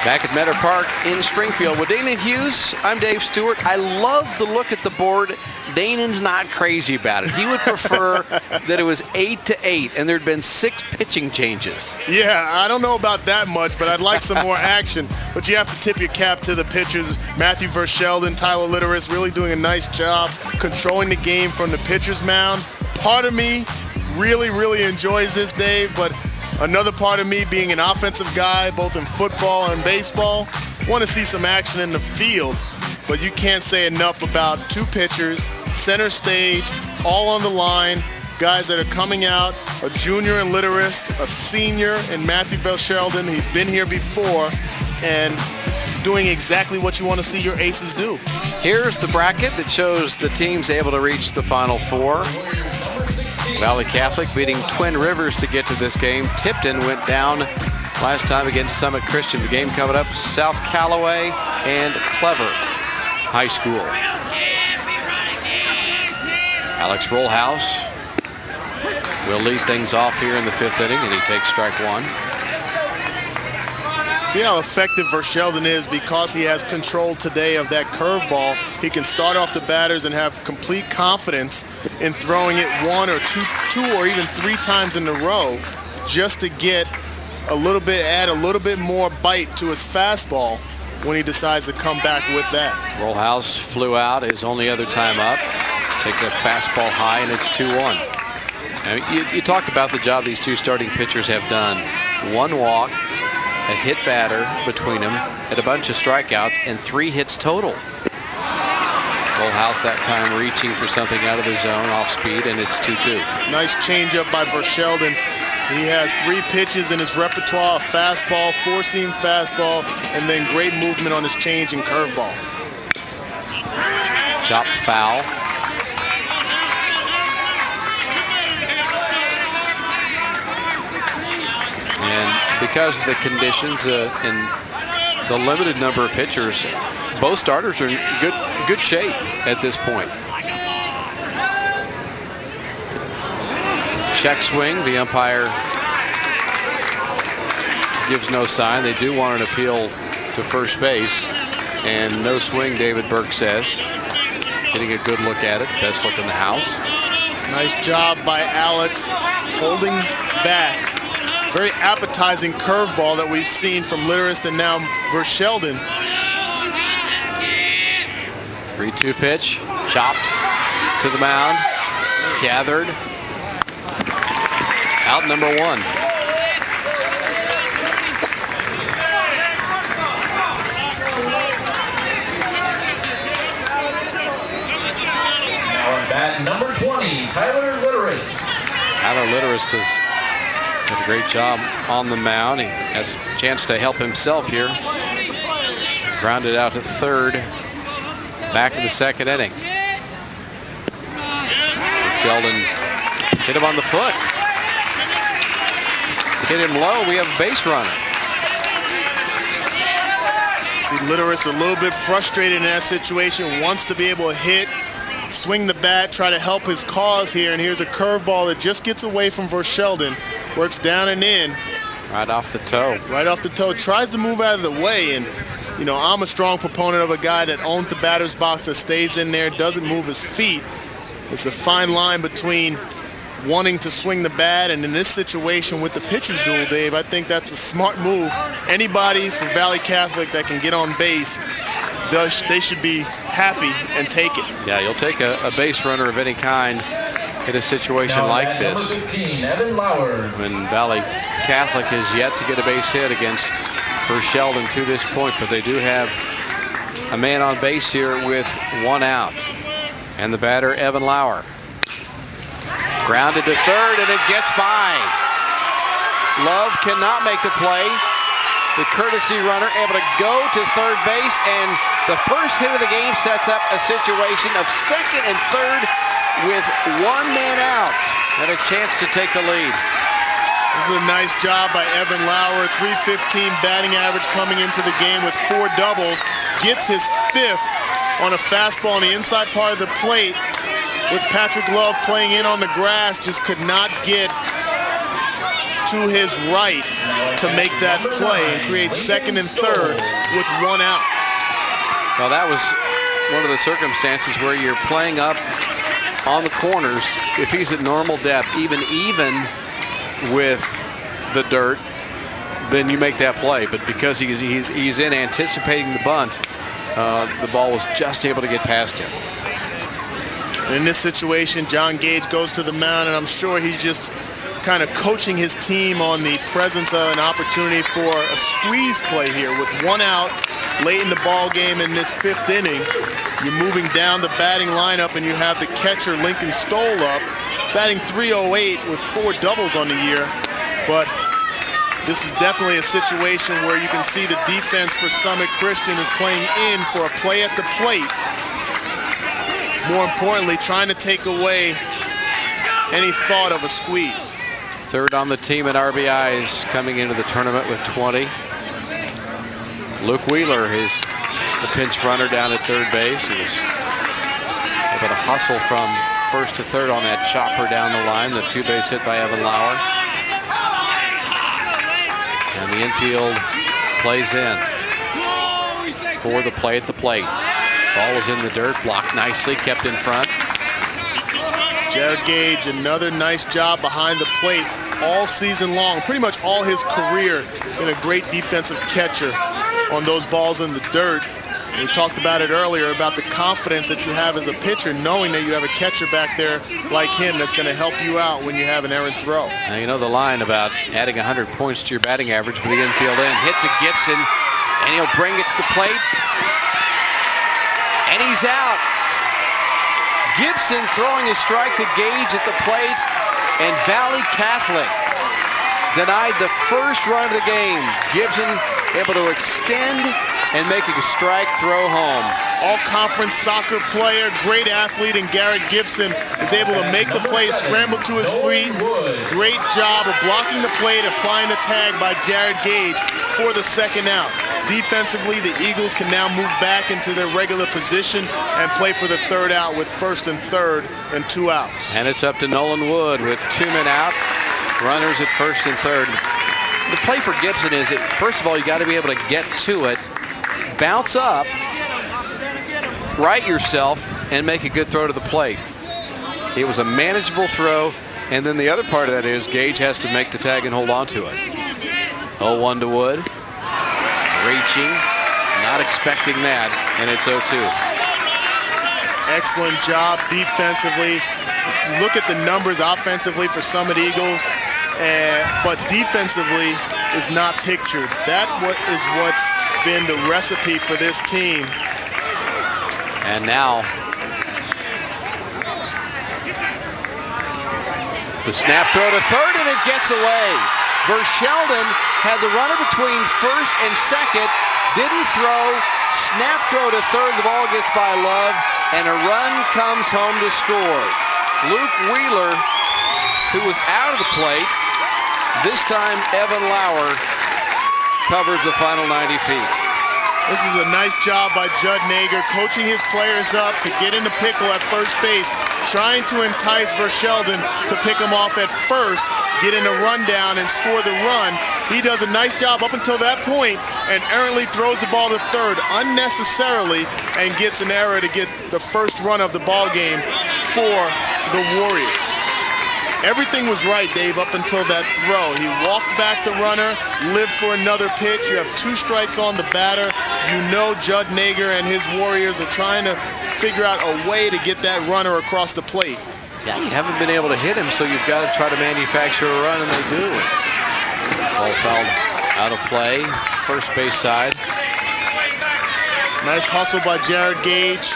Back at Meador Park in Springfield with Dane and Hughes. I'm Dave Stewart. I love the look at the board. Danon's not crazy about it. He would prefer that it was 8-8 and there'd been 6 pitching changes. Yeah, I don't know about that much, but I'd like some more action. But you have to tip your cap to the pitchers. Matthew Verschelden, Tyler Litteris really doing a nice job controlling the game from the pitcher's mound. Part of me really enjoys this, Dave, but another part of me, being an offensive guy, both in football and baseball, want to see some action in the field. But you can't say enough about 2 pitchers, center stage, all on the line, guys that are coming out, a junior in Litteris, a senior in Matthew Verschelden. He's been here before and doing exactly what you want to see your aces do. Here's the bracket that shows the teams able to reach the Final Four. Valle Catholic beating Twin Rivers to get to this game. Tipton went down last time against Summit Christian. The game coming up, South Callaway and Clever High School. Alex Rollhouse will lead things off here in the 5th inning, and he takes strike 1. See how effective Vershelden is because he has control today of that curveball. He can start off the batters and have complete confidence in throwing it 1 or 2 or even 3 times in a row just to get a little bit, add a little bit more bite to his fastball when he decides to come back with that. Rollhouse flew out his only other time up. Takes a fastball high, and it's 2-1. Now, you talk about the job these two starting pitchers have done. 1 walk, a hit batter between them, and a bunch of strikeouts, and 3 hits total. Rollhouse that time reaching for something out of the zone, off speed, and it's 2-2. Nice changeup by Vershelden. He has 3 pitches in his repertoire: a fastball, 4-seam fastball, and then great movement on his change and curveball. Chop foul. And because of the conditions and the limited number of pitchers, both starters are in good shape at this point. Check swing. The umpire gives no sign. They do want an appeal to first base. And no swing, David Burke says. Getting a good look at it. Best look in the house. Nice job by Alex holding back. Very appetizing curveball that we've seen from Litterist and now Vershelden. 3-2 pitch, chopped to the mound, gathered. Out number 1. Now at bat number 20, Tyler Litterist. Tyler Litterist has did a great job on the mound. He has a chance to help himself here. Grounded out to 3rd. Back in the 2nd inning. Sheldon hit him on the foot. Hit him low. We have a base runner. See Litterist a little bit frustrated in that situation. Wants to be able to hit, swing the bat, try to help his cause here. And here's a curveball that just gets away from Vershelden. Works down and in. Right off the toe. Right off the toe. Tries to move out of the way. And, you know, I'm a strong proponent of a guy that owns the batter's box, that stays in there, doesn't move his feet. It's a fine line between wanting to swing the bat, and in this situation with the pitcher's duel, Dave, I think that's a smart move. Anybody for Valle Catholic that can get on base, they should be happy and take it. Yeah, you'll take a base runner of any kind in a situation now like this. Number 15, Evan Lauer. When Valle Catholic has yet to get a base hit against Vershelden to this point, but they do have a man on base here with 1 out. And the batter, Evan Lauer. Grounded to 3rd, and it gets by. Love cannot make the play. The courtesy runner able to go to 3rd base, and the first hit of the game sets up a situation of 2nd and 3rd with 1 man out and a chance to take the lead. This is a nice job by Evan Lauer. .315 batting average coming into the game with 4 doubles. Gets his 5th on a fastball on the inside part of the plate with Patrick Love playing in on the grass. Just could not get to his right to make that play and create 2nd and 3rd with 1 out. Well, that was one of the circumstances where you're playing up on the corners. If he's at normal depth, even with the dirt, then you make that play. But because he's in anticipating the bunt, the ball was just able to get past him. And in this situation, John Gage goes to the mound, and I'm sure he's just kind of coaching his team on the presence of an opportunity for a squeeze play here with 1 out late in the ball game in this 5th inning. You're moving down the batting lineup, and you have the catcher Lincoln Stoll up, batting .308 with 4 doubles on the year. But this is definitely a situation where you can see the defense for Summit Christian is playing in for a play at the plate. More importantly, trying to take away any thought of a squeeze. Third on the team in RBIs coming into the tournament with 20. Luke Wheeler is the pinch runner down at third base. He was able to hustle from first to third on that chopper down the line. The two-base hit by Evan Lauer. And the infield plays in for the play at the plate. Ball is in the dirt, blocked nicely, kept in front. Jared Gage, another nice job behind the plate all season long. Pretty much all his career, been a great defensive catcher on those balls in the dirt. We talked about it earlier about the confidence that you have as a pitcher, knowing that you have a catcher back there like him that's going to help you out when you have an errant throw. Now you know the line about adding 100 points to your batting average with the infield in. Hit to Gibson, and he'll bring it to the plate. And he's out. Gibson throwing a strike to Gage at the plate, and Valle Catholic denied the first run of the game. Gibson able to extend and make a strike throw home. All-conference soccer player, great athlete, and Garrett Gibson is able to make the play, scramble to his feet. Great job of blocking the plate, applying the tag by Jared Gage for the second out. Defensively, the Eagles can now move back into their regular position and play for the third out with first and third and 2 outs. And it's up to Nolan Wood with 2 men out, runners at first and third. The play for Gibson is, first of all, you got to be able to get to it, bounce up, right yourself, and make a good throw to the plate. It was a manageable throw, and then the other part of that is Gage has to make the tag and hold on to it. 0-1 to Wood. Reaching, not expecting that, and it's 0-2. Excellent job defensively. Look at the numbers offensively for Summit Eagles, but defensively is not pictured. That is what's been the recipe for this team. And now the snap throw to third, and it gets away. Versheldon had the runner between first and second, didn't throw, snap throw to third, the ball gets by Love, and a run comes home to score. Luke Wheeler, who was out of the plate, this time Evan Lauer covers the final 90 feet. This is a nice job by Judd Nager, coaching his players up to get in the pickle at first base, trying to entice Versheldon to pick him off at first, get in a rundown and score the run. He does a nice job up until that point and errantly throws the ball to third unnecessarily and gets an error to get the first run of the ball game for the Warriors. Everything was right, Dave, up until that throw. He walked back the runner, lived for another pitch. You have 2 strikes on the batter. You know Judd Nager and his Warriors are trying to figure out a way to get that runner across the plate. Yeah, you haven't been able to hit him, so you've got to try to manufacture a run, and they do. Ball fouled out of play, first base side. Nice hustle by Jared Gage.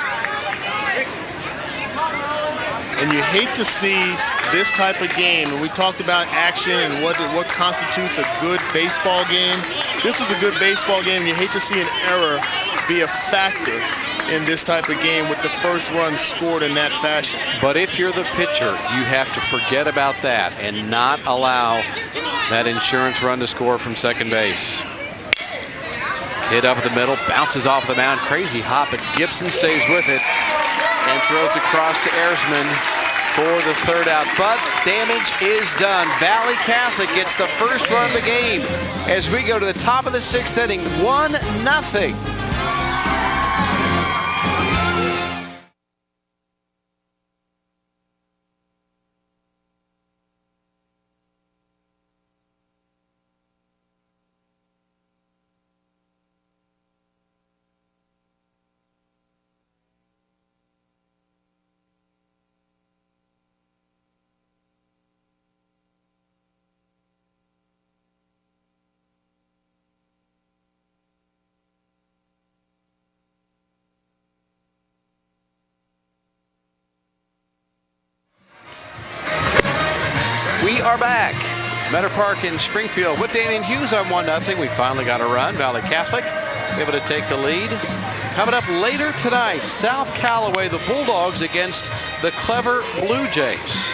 And you hate to see this type of game, and we talked about action and what constitutes a good baseball game. This was a good baseball game, and you hate to see an error be a factor in this type of game with the first run scored in that fashion. But if you're the pitcher, you have to forget about that and not allow that insurance run to score from second base. Hit up the middle, bounces off the mound, crazy hop, but Gibson stays with it and throws across to Erzman for the third out, but damage is done. Valle Catholic gets the first run of the game as we go to the top of the 6th inning, 1-0. We are back. Meador Park in Springfield with Daniel Hughes on 1-0. We finally got a run. Valle Catholic able to take the lead. Coming up later tonight, South Callaway, the Bulldogs against the Clever Blue Jays.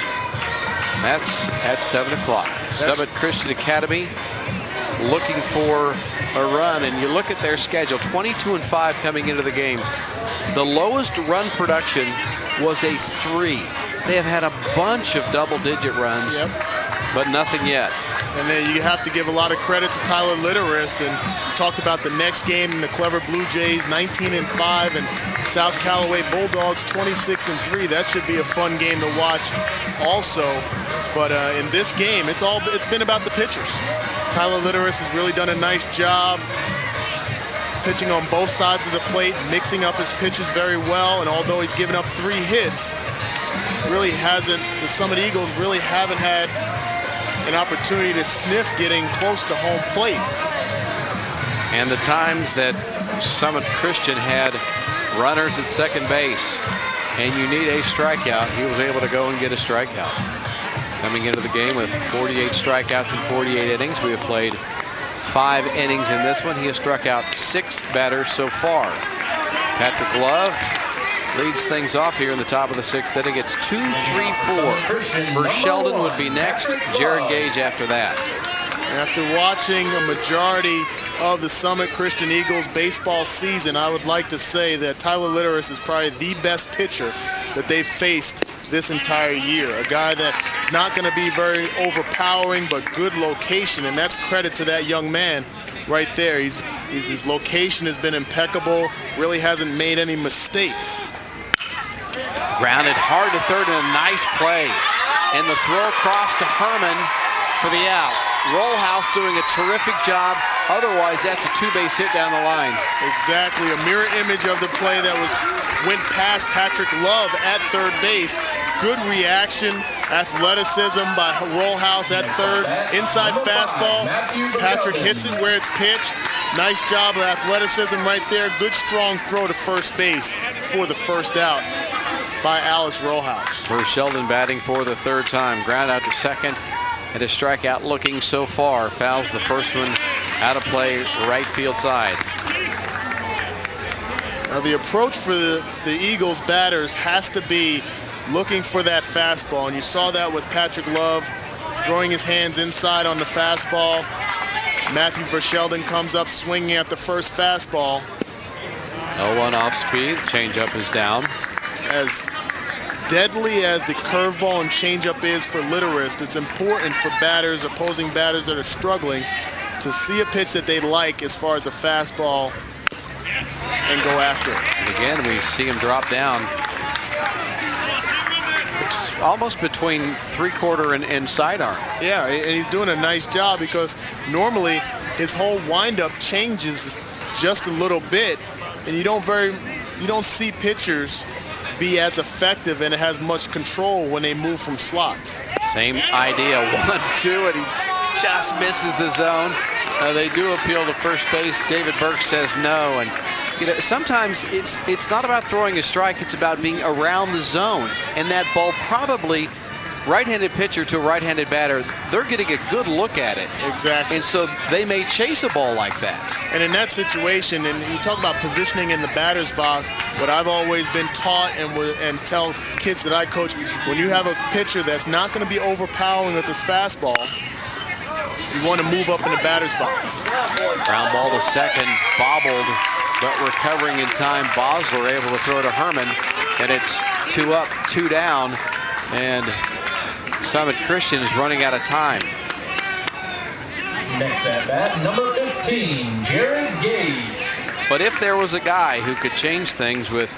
That's at 7 o'clock. Summit Christian Academy looking for a run, and you look at their schedule, 22-5 coming into the game. The lowest run production was a 3. They have had a bunch of double-digit runs, but nothing yet. And then you have to give a lot of credit to Tyler Litterist, and talked about the next game in the Clever Blue Jays, 19-5, and South Callaway Bulldogs, 26-3. That should be a fun game to watch also. But in this game, it's been about the pitchers. Tyler Litterist has really done a nice job pitching on both sides of the plate, mixing up his pitches very well. And although he's given up 3 hits, the Summit Eagles really haven't had an opportunity to sniff getting close to home plate. And the times that Summit Christian had runners at second base and you need a strikeout, he was able to go and get a strikeout. Coming into the game with 48 strikeouts in 48 innings. We have played 5 innings in this one. He has struck out 6 batters so far. Patrick Love leads things off here in the top of the 6th inning. It's 2-3-4. For Sheldon would be next. Jared Gage after that. After watching a majority of the Summit Christian Eagles baseball season, I would like to say that Tyler Litterist is probably the best pitcher that they've faced this entire year. A guy that is not going to be very overpowering, but good location, and that's credit to that young man right there. His location has been impeccable, really hasn't made any mistakes. Grounded hard to third and a nice play. And the throw across to Herman for the out. Rollhouse doing a terrific job. Otherwise, that's a 2-base hit down the line. Exactly, a mirror image of the play that went past Patrick Love at third base. Good reaction, athleticism by Rollhouse at third. Inside fastball, Patrick hits it where it's pitched. Nice job of athleticism right there. Good strong throw to first base for the first out by Alex Rollhouse. For Sheldon batting for the 3rd time. Ground out to second. And a strikeout looking so far. Fouls the first one out of play, right field side. Now the approach for the Eagles batters has to be looking for that fastball. And you saw that with Patrick Love throwing his hands inside on the fastball. Matthew Verschelden comes up swinging at the first fastball. 0-1 off speed. Changeup is down. As deadly as the curveball and changeup is for Litterist, it's important for batters, opposing batters that are struggling, to see a pitch that they like as far as a fastball and go after it. And again, we see him drop down. It's almost between 3/4 and sidearm. Yeah, and he's doing a nice job because normally his whole windup changes just a little bit, and you don't see pitchers be as effective and has much control when they move from slots. Same idea, 1-2, and he just misses the zone. They do appeal to first base. David Burke says no, and sometimes it's not about throwing a strike, it's about being around the zone. And that ball probably, right-handed pitcher to a right-handed batter, they're getting a good look at it. Exactly. And so they may chase a ball like that. And in that situation, and you talk about positioning in the batter's box, what I've always been taught and tell kids that I coach, when you have a pitcher that's not going to be overpowering with his fastball, you want to move up in the batter's box. Ground ball to second, bobbled, but recovering in time. Bosler able to throw to Herman, and it's 2 up, 2 down, and Summit Christian is running out of time. Next at bat, number 15, Jared Gage. But if there was a guy who could change things with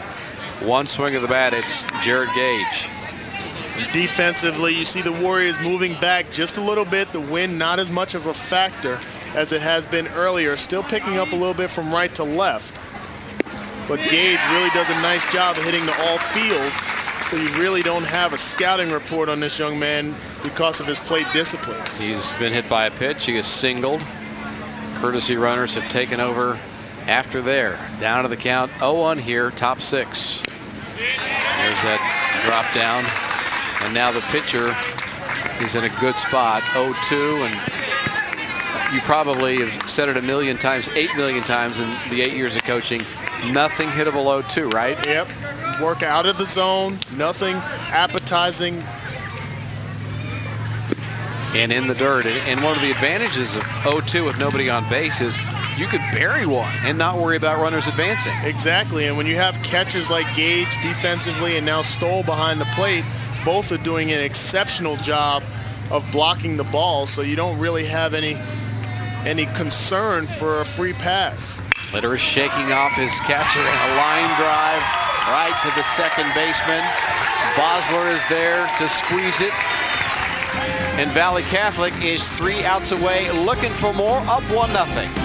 one swing of the bat, it's Jared Gage. Defensively, you see the Warriors moving back just a little bit. The wind not as much of a factor as it has been earlier. Still picking up a little bit from right to left. But Gage really does a nice job of hitting to all fields. So you really don't have a scouting report on this young man because of his plate discipline. He's been hit by a pitch. He is singled. Courtesy runners have taken over after there. Down to the count, 0-1 here, top 6. There's that drop down. And now the pitcher is in a good spot, 0-2. And you probably have said it 8 million times in the 8 years of coaching. Nothing hittable 0-2, right? Yep. Work out of the zone, nothing appetizing. and in the dirt. And one of the advantages of 0-2 with nobody on base is you could bury one and not worry about runners advancing. Exactly, and when you have catchers like Gage defensively and now Stoll behind the plate, both are doing an exceptional job of blocking the ball, so you don't really have any concern for a free pass. Litter is shaking off his catcher in a line drive right to the second baseman. Bosler is there to squeeze it. And Valle Catholic is 3 outs away, looking for more, up 1-0.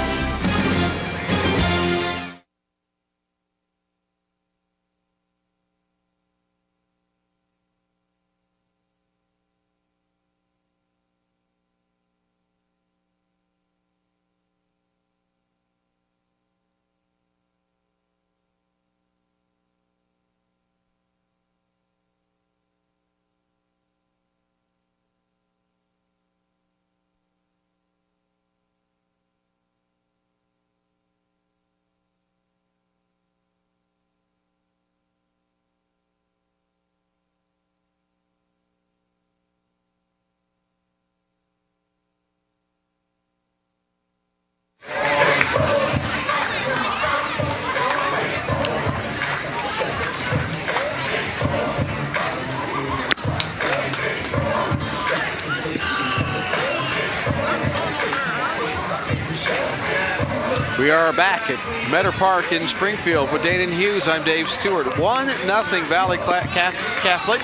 We are back at Meador Park in Springfield with Dana and Hughes. I'm Dave Stewart. 1-0 Valle Catholic.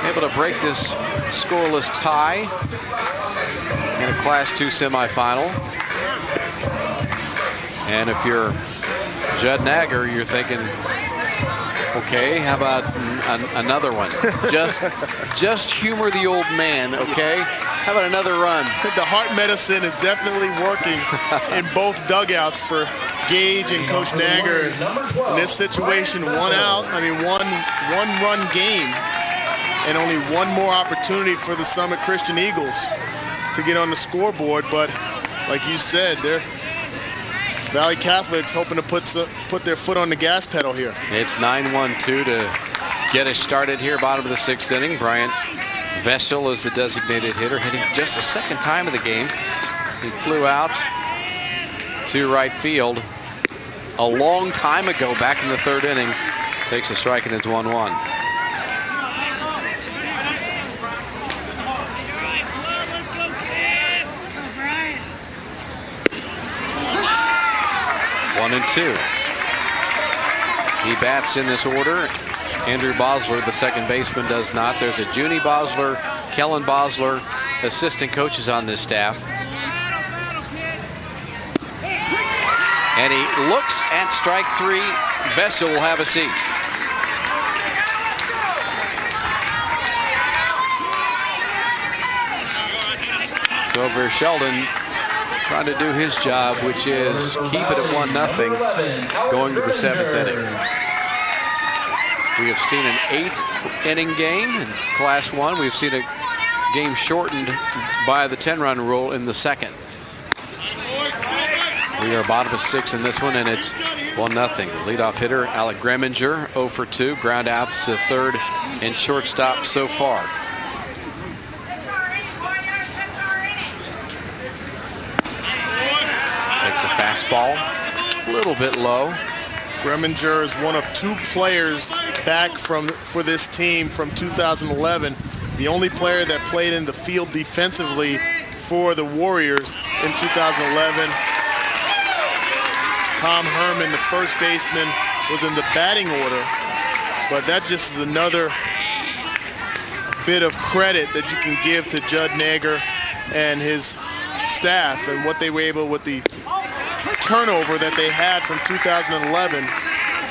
Able to break this scoreless tie in a Class 2 semifinal. And if you're Judd Nagger, you're thinking, okay, how about another one? just humor the old man, okay? How about another run? The heart medicine is definitely working in both dugouts for Gage and Coach Nagger. In this situation, 1 out, one run game, and only one more opportunity for the Summit Christian Eagles to get on the scoreboard. But like you said, Valle Catholic's hoping to put their foot on the gas pedal here. It's 9-1-2 to get us started here, bottom of the 6th inning. Bryant Vessel is the designated hitter, hitting just the 2nd time of the game. He flew out to right field a long time ago, back in the 3rd inning. Takes a strike and it's 1-1. One and 2. He bats in this order. Andrew Bosler, the second baseman, does not. There's a Junie Bosler, Kellen Bosler, assistant coaches on this staff. And he looks at strike 3. Vessel will have a seat. So Sheldon trying to do his job, which is keep it at 1-0 going to the 7th inning. We have seen an 8-inning game in Class 1. We've seen a game shortened by the 10-run rule in the 2nd. We are bottom of 6 in this one, and it's 1-0. The leadoff hitter, Alec Greminger, 0 for 2. Ground outs to third and shortstop so far. Takes a fastball, a little bit low. Greminger is one of 2 players back for this team from 2011. The only player that played in the field defensively for the Warriors in 2011. Tom Herman, the first baseman, was in the batting order, but that just is another bit of credit that you can give to Judd Nagger and his staff and what they were able with the turnover that they had from 2011,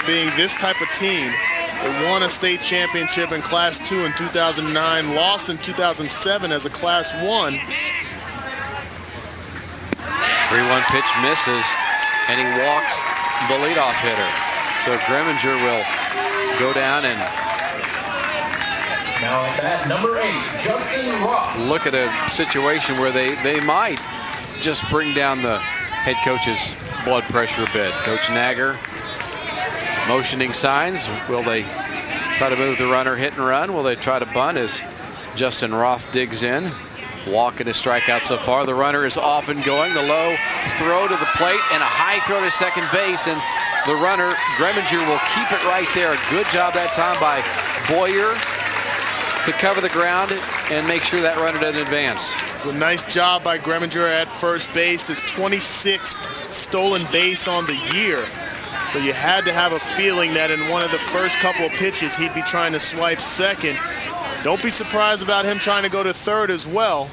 being this type of team. They won a state championship in Class 2 in 2009, lost in 2007 as a Class 1. 3-1 pitch misses, and he walks the leadoff hitter. So Greminger will go down and now at bat, number 8, Justin Roth. Look at a situation where they might just bring down the head coach's blood pressure a bit. Coach Nagger motioning signs. Will they try to move the runner, hit and run? Will they try to bunt as Justin Roth digs in? walk and a strikeout so far. The runner is off and going. The low throw to the plate and a high throw to second base, and the runner, Greminger, will keep it right there. Good job that time by Boyer to cover the ground and make sure that runner doesn't advance. It's a nice job by Greminger at first base. His 26th stolen base on the year. So you had to have a feeling that in one of the first couple of pitches he'd be trying to swipe second. Don't be surprised about him trying to go to third as well.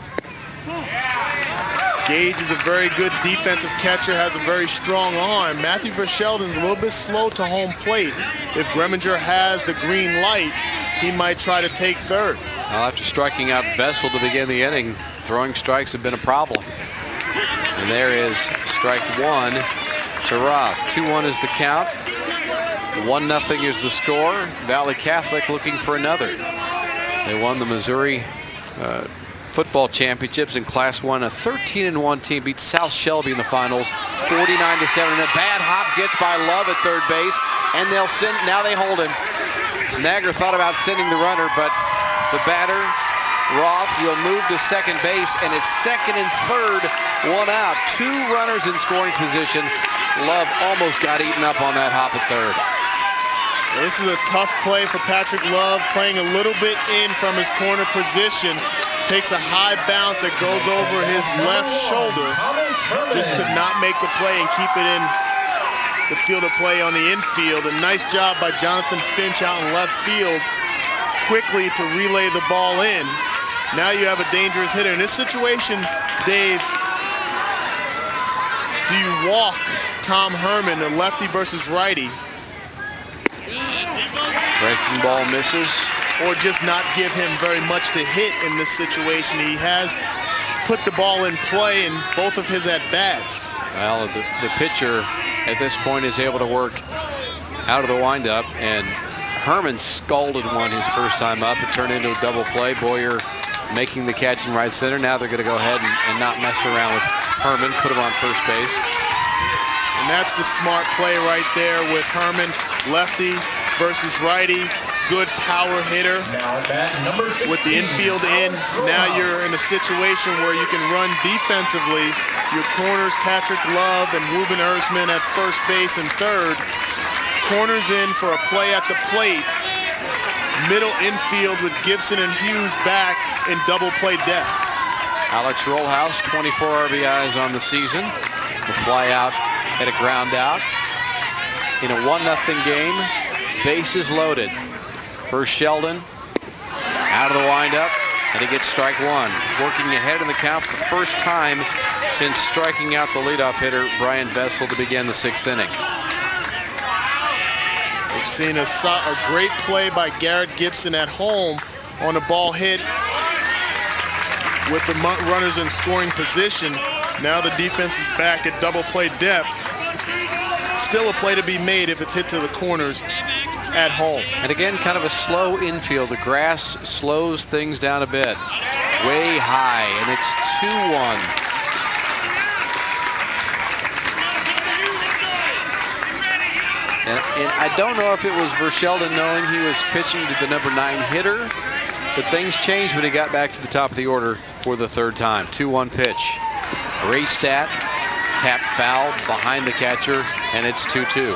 Gage is a very good defensive catcher, has a very strong arm. Matthew Verschelden's a little bit slow to home plate. If Greminger has the green light, he might try to take third. Well, after striking out Vessel to begin the inning, throwing strikes have been a problem. And there is strike one to Roth. 2-1 is the count. 1-0 is the score. Valley Catholic looking for another. They won the Missouri football championships in Class 1. A 13-1 team beat South Shelby in the finals, 49-7. And a bad hop gets by Love at third base, and they'll send. Now they hold him. Nagler thought about sending the runner, but the batter, Roth, will move to second base, and it's second and third, one out. 2 runners in scoring position. Love almost got eaten up on that hop at third. This is a tough play for Patrick Love, playing a little bit in from his corner position. Takes a high bounce that goes over his left shoulder. Just could not make the play and keep it in the field of play on the infield. A nice job by Jonathan Finch out in left field, quickly to relay the ball in. Now you have a dangerous hitter. In this situation, Dave, do you walk Tom Herman, a lefty versus righty? Breaking ball misses. Or just not give him very much to hit in this situation. He has put the ball in play in both of his at-bats. Well, the pitcher at this point is able to work out of the windup, and Herman scalded one his first time up. It turned into a double play. Boyer making the catch in right center. Now they're going to go ahead and not mess around with Herman, put him on first base. And that's the smart play right there with Herman, lefty versus righty. Good power hitter with the infield in. Now you're in a situation where you can run defensively. Your corners, Patrick Love and Ruben Erzman at first base and third. Corners in for a play at the plate. Middle infield with Gibson and Hughes back in double play depth. Alex Rollhouse, 24 RBIs on the season. The fly out and a ground out. In a 1-0 game, bases loaded. Verschelden out of the windup, and he gets strike one. Working ahead in the count for the first time since striking out the leadoff hitter, Brian Vessel, to begin the 6th inning. We've seen a great play by Garrett Gibson at home on a ball hit with the runners in scoring position. Now the defense is back at double play depth. Still a play to be made if it's hit to the corners at home. And again, kind of a slow infield. The grass slows things down a bit. Way high, and it's 2-1. And I don't know if it was Verschelden knowing he was pitching to the number 9 hitter, but things changed when he got back to the top of the order for the third time. 2-1 pitch. Great stat. Tapped foul behind the catcher, and it's 2-2.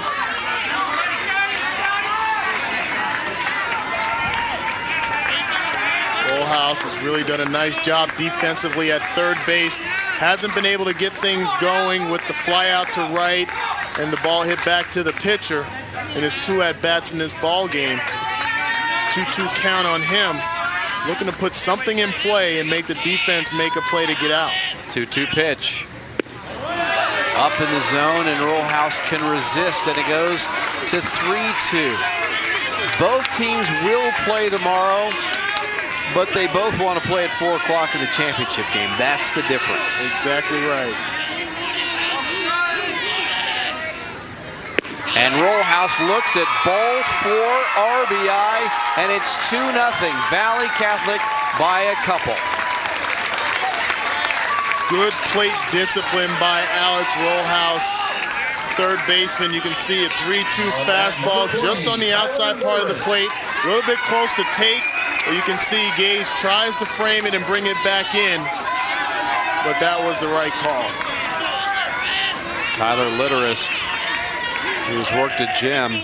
Rollhouse has really done a nice job defensively at third base. Hasn't been able to get things going with the fly out to right and the ball hit back to the pitcher in his 2 at-bats in this ball game. 2-2 count on him. Looking to put something in play and make the defense make a play to get out. 2-2 pitch. Up in the zone, and Rollhouse can resist, and it goes to 3-2. Both teams will play tomorrow, but they both want to play at 4 o'clock in the championship game. That's the difference. Exactly right. And Rollhouse looks at ball 4 RBI, and it's 2-0. Valley Catholic by a couple. Good plate discipline by Alex Rollhouse. Third baseman, you can see a 3-2 fastball just on the outside part of the plate. A little bit close to take. But you can see Gage tries to frame it and bring it back in, but that was the right call. Tyler Litterist, who's worked at gym,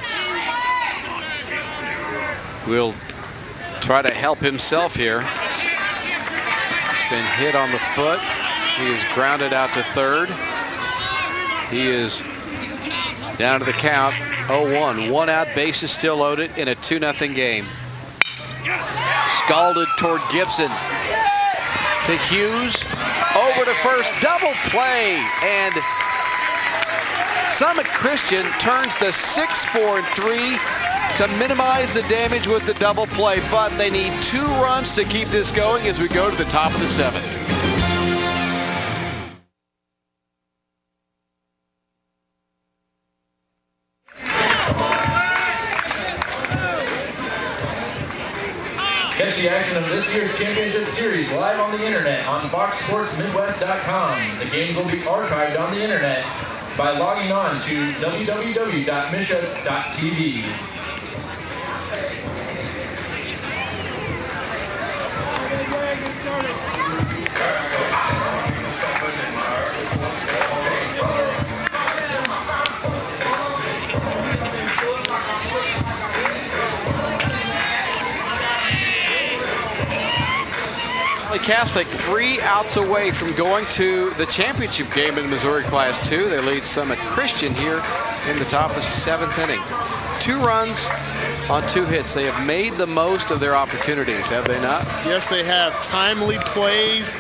will try to help himself here. He's been hit on the foot. He is grounded out to third. He is down to the count, 0-1. One out, bases still loaded in a 2-0 game. Scalded toward Gibson. To Hughes. Over to first. Double play. And Summit Christian turns the 6-4-3 to minimize the damage with the double play. But they need 2 runs to keep this going as we go to the top of the 7th. Catch the action of this year's championship series live on the internet on foxsportsmidwest.com. The games will be archived on the internet by logging on to www.MSHSAA.tv. Catholic 3 outs away from going to the championship game in Missouri Class 2. They lead Summit Christian here in the top of the 7th inning. 2 runs on 2 hits. They have made the most of their opportunities, have they not? Yes, they have. Timely plays,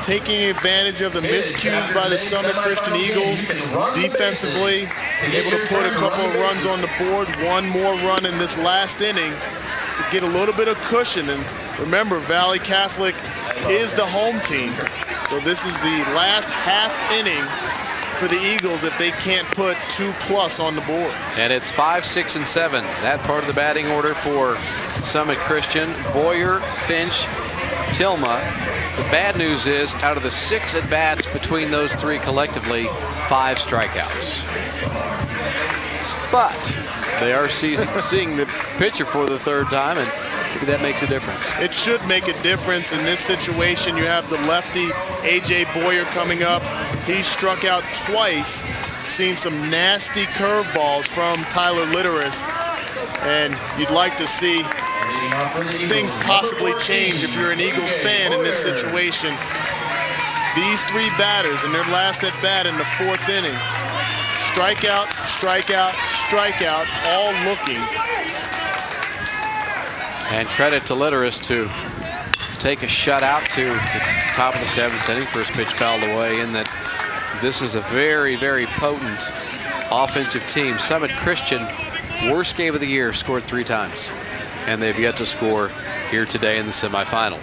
taking advantage of the miscues by the Summit Christian Eagles defensively, able to put a couple of runs on the board, 1 more run in this last inning to get a little bit of cushion. And remember, Valle Catholic is the home team. So this is the last half inning for the Eagles if they can't put 2+ on the board. And it's 5, 6, and 7. That part of the batting order for Summit Christian. Boyer, Finch, Tilma. The bad news is out of the 6 at-bats between those 3 collectively, 5 strikeouts. But they are seeing the pitcher for the 3rd time, and maybe that makes a difference. It should make a difference in this situation. You have the lefty, A.J. Boyer, coming up. He struck out twice, seen some nasty curveballs from Tyler Litterist, and you'd like to see things possibly change if you're an Eagles fan in this situation. These 3 batters in their last at-bat in the 4th inning, strikeout, strikeout, strikeout, all looking. And credit to Litterist to take a shutout to the top of the 7th inning. First pitch fouled away, in that this is a very, very potent offensive team. Summit Christian, worst game of the year, scored 3 times. And they've yet to score here today in the semifinal.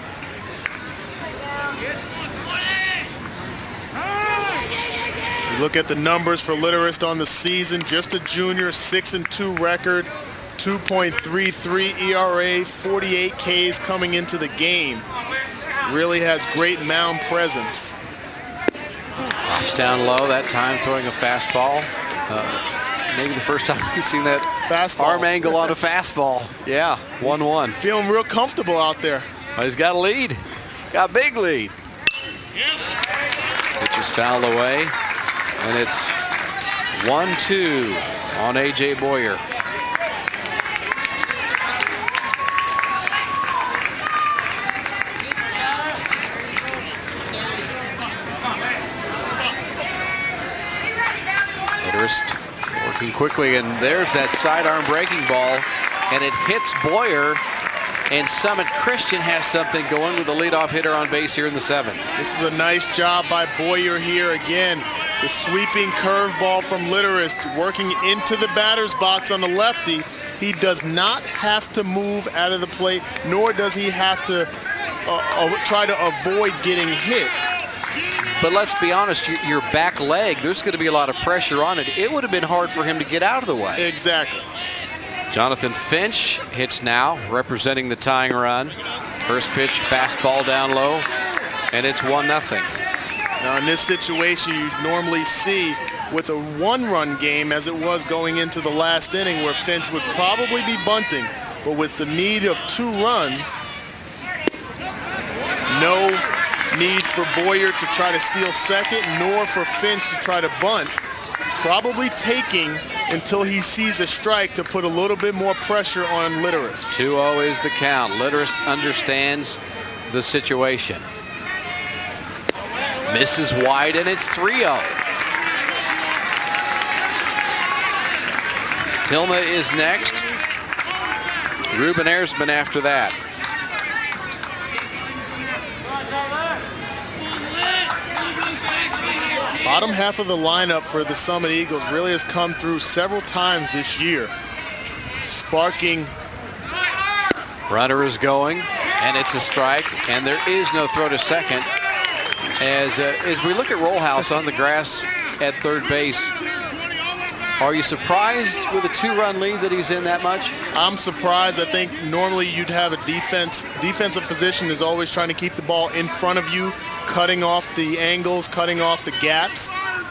You look at the numbers for Litterist on the season, just a junior, 6-2 record. 2.33 ERA, 48 Ks coming into the game. Really has great mound presence. Pops down low, that time throwing a fastball. Maybe the first time we've seen that fastball arm angle on a fastball. Yeah, 1-1. Feeling real comfortable out there. Well, he's got a lead, got a big lead. Pitch is fouled away, and it's 1-2 on A.J. Boyer. Working quickly, and there's that sidearm breaking ball, and it hits Boyer, and Summit Christian has something going with the leadoff hitter on base here in the 7th. This is a nice job by Boyer here. Again, the sweeping curveball from Litterist, working into the batter's box on the lefty. He does not have to move out of the plate, nor does he have to try to avoid getting hit. But let's be honest, your back leg, there's going to be a lot of pressure on it. It would have been hard for him to get out of the way. Exactly. Jonathan Finch hits now, representing the tying run. First pitch, fastball down low, and it's 1-0. Now in this situation, you'd normally see with a 1-run game, as it was going into the last inning, where Finch would probably be bunting. But with the need of 2 runs, No need for Boyer to try to steal second, nor for Finch to try to bunt. Probably taking until he sees a strike to put a little bit more pressure on Litterist. 2-0 is the count. Litterist understands the situation. Misses wide, and it's 3-0. Tilma is next. Ruben Ersman after that. Bottom half of the lineup for the Summit Eagles really has come through several times this year, sparking. Runner is going, and it's a strike, and there is no throw to second. As we look at Rollhouse on the grass at third base, are you surprised with a 2-run lead that he's in that much? I'm surprised. I think normally you'd have a defensive position is always trying to keep the ball in front of you, cutting off the angles, cutting off the gaps.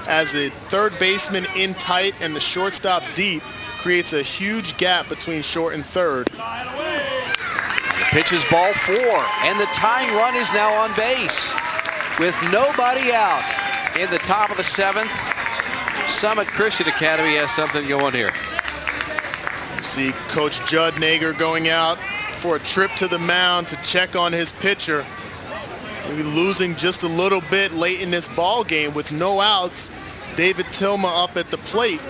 As a third baseman in tight and the shortstop deep creates a huge gap between short and third. The pitch is ball 4, and the tying run is now on base with nobody out in the top of the 7th. Summit Christian Academy has something going here. You see Coach Judd Nager going out for a trip to the mound to check on his pitcher. Maybe losing just a little bit late in this ball game with no outs. David Tilma up at the plate.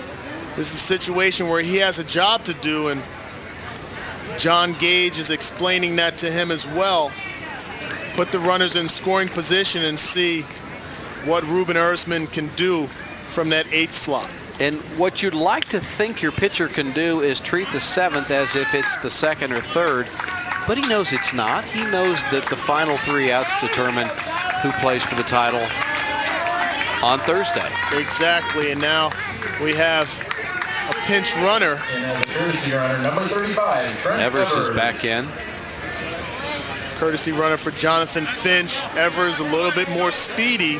This is a situation where he has a job to do, and John Gage is explaining that to him as well. Put the runners in scoring position and see what Ruben Ersman can do from that 8th slot. And what you'd like to think your pitcher can do is treat the 7th as if it's the 2nd or 3rd, but he knows it's not. He knows that the final 3 outs determine who plays for the title on Thursday. Exactly, and now we have a pinch runner. And as a courtesy runner, number 35, Trent Evers is back in. Courtesy runner for Jonathan Finch. Evers a little bit more speedy,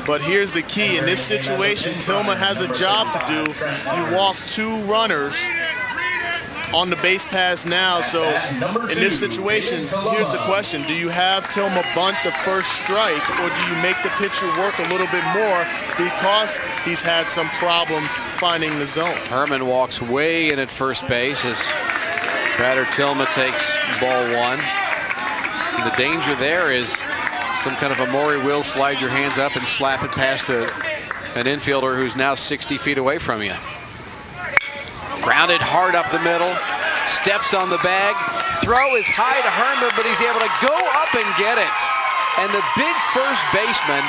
but here's the key. In this situation, Tilma has a job to do. You walk 2 runners on the base pass now, so in this situation, here's the question. Do you have Tilma bunt the first strike, or do you make the pitcher work a little bit more because he's had some problems finding the zone? Herman walks way in at first base as batter Tilma takes ball 1. And the danger there is some kind of a Maury Will slide your hands up and slap it past an infielder who's now 60 feet away from you. Grounded hard up the middle, steps on the bag, throw is high to Herman, but he's able to go up and get it. And the big first baseman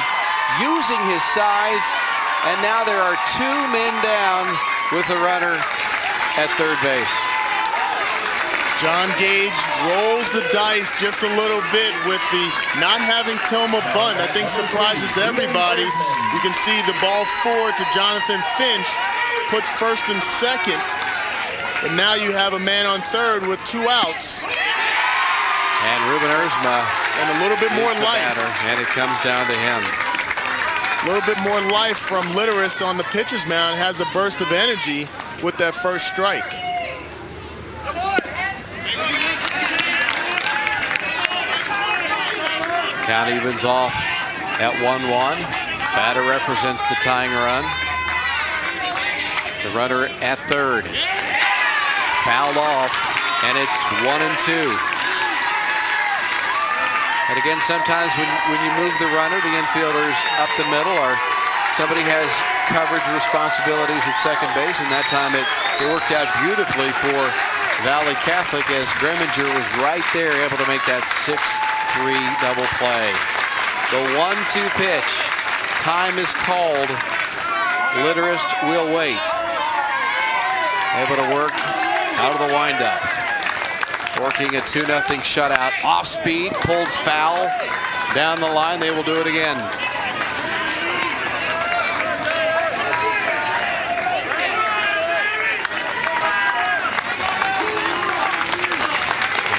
using his size, and now there are 2 men down with the runner at third base. John Gage rolls the dice just a little bit with the not having Tilma bunt. I think surprises everybody. You can see the ball 4 to Jonathan Finch, puts first and second. But now you have a man on third with 2 outs. And Ruben Ersma. And a little bit more life. Batter, and it comes down to him. A little bit more life from Litterist on the pitcher's mound. Has a burst of energy with that first strike. Count evens off at 1-1. Batter represents the tying run. The runner at third. Fouled off, and it's 1-2. And again, sometimes when you move the runner, the infielders up the middle, or somebody has coverage responsibilities at second base, and that time it worked out beautifully for Valle Catholic as Greminger was right there able to make that 6-3 double play. The 1-2 pitch. Time is called. Litterist will wait. Able to work out of the windup. Working a 2-0 shutout. Off speed, pulled foul. Down the line, they will do it again.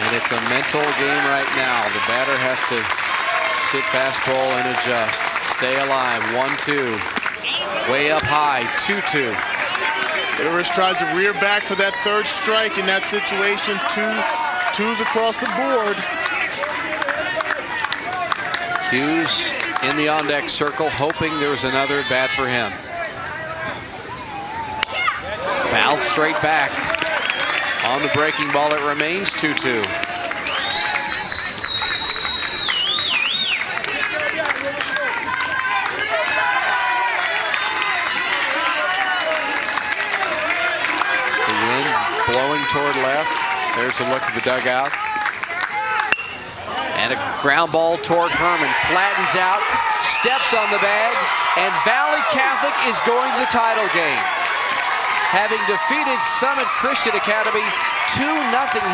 And it's a mental game right now. The batter has to sit fastball and adjust. Stay alive, 1-2. Way up high, 2-2. Litterist tries to rear back for that third strike in that situation. Twos across the board. Hughes in the on-deck circle, hoping there was another at bat for him. Fouled straight back. On the breaking ball, it remains 2-2. The wind blowing toward left. There's a look at the dugout. And a ground ball toward Herman. Flattens out, steps on the bag, and Valle Catholic is going to the title game. Having defeated Summit Christian Academy 2-0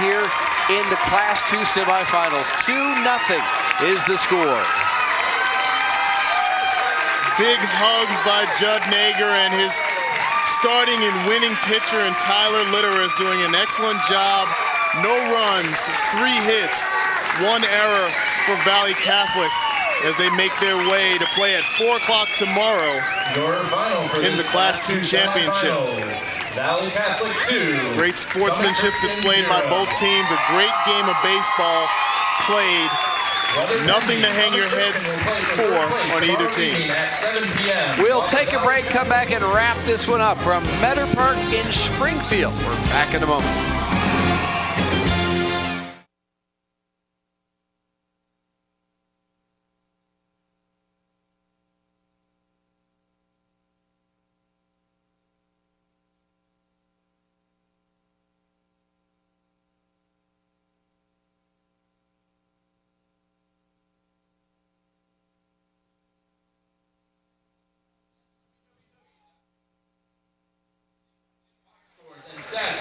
here in the Class II semifinals. 2-0 is the score. Big hugs by Judd Nager and his starting and winning pitcher, and Tyler Litteris doing an excellent job. No runs, 3 hits, 1 error for Valle Catholic as they make their way to play at 4 o'clock tomorrow in the Class II championship. Valle Catholic 2. Great sportsmanship displayed by both teams. A great game of baseball played. Nothing to hang your heads for on either team. We'll take a break, come back and wrap this one up from Meador Park in Springfield. We're back in a moment.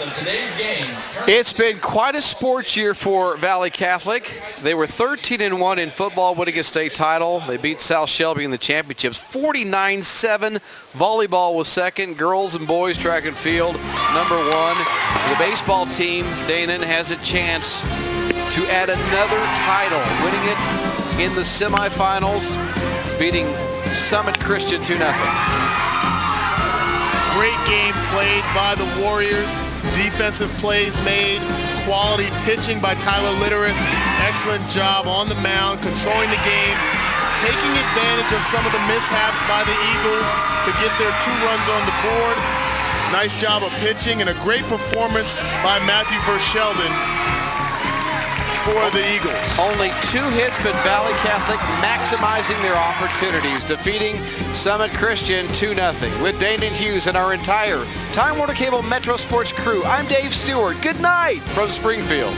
Of today's games. It's been quite a sports year for Valle Catholic. They were 13-1 in football, winning a state title. They beat South Shelby in the championships 49-7. Volleyball was second. Girls and boys track and field #1. The baseball team, Danon, has a chance to add another title, winning it in the semifinals, beating Summit Christian 2-0. Great game played by the Warriors. Defensive plays made. Quality pitching by Tyler Litteris. Excellent job on the mound, controlling the game, taking advantage of some of the mishaps by the Eagles to get their 2 runs on the board. Nice job of pitching and a great performance by Matthew Verschelden for the Eagles. Only 2 hits, but Valle Catholic maximizing their opportunities, defeating Summit Christian 2-0. With Danon Hughes and our entire Time Warner Cable Metro Sports crew, I'm Dave Stewart. Good night from Springfield.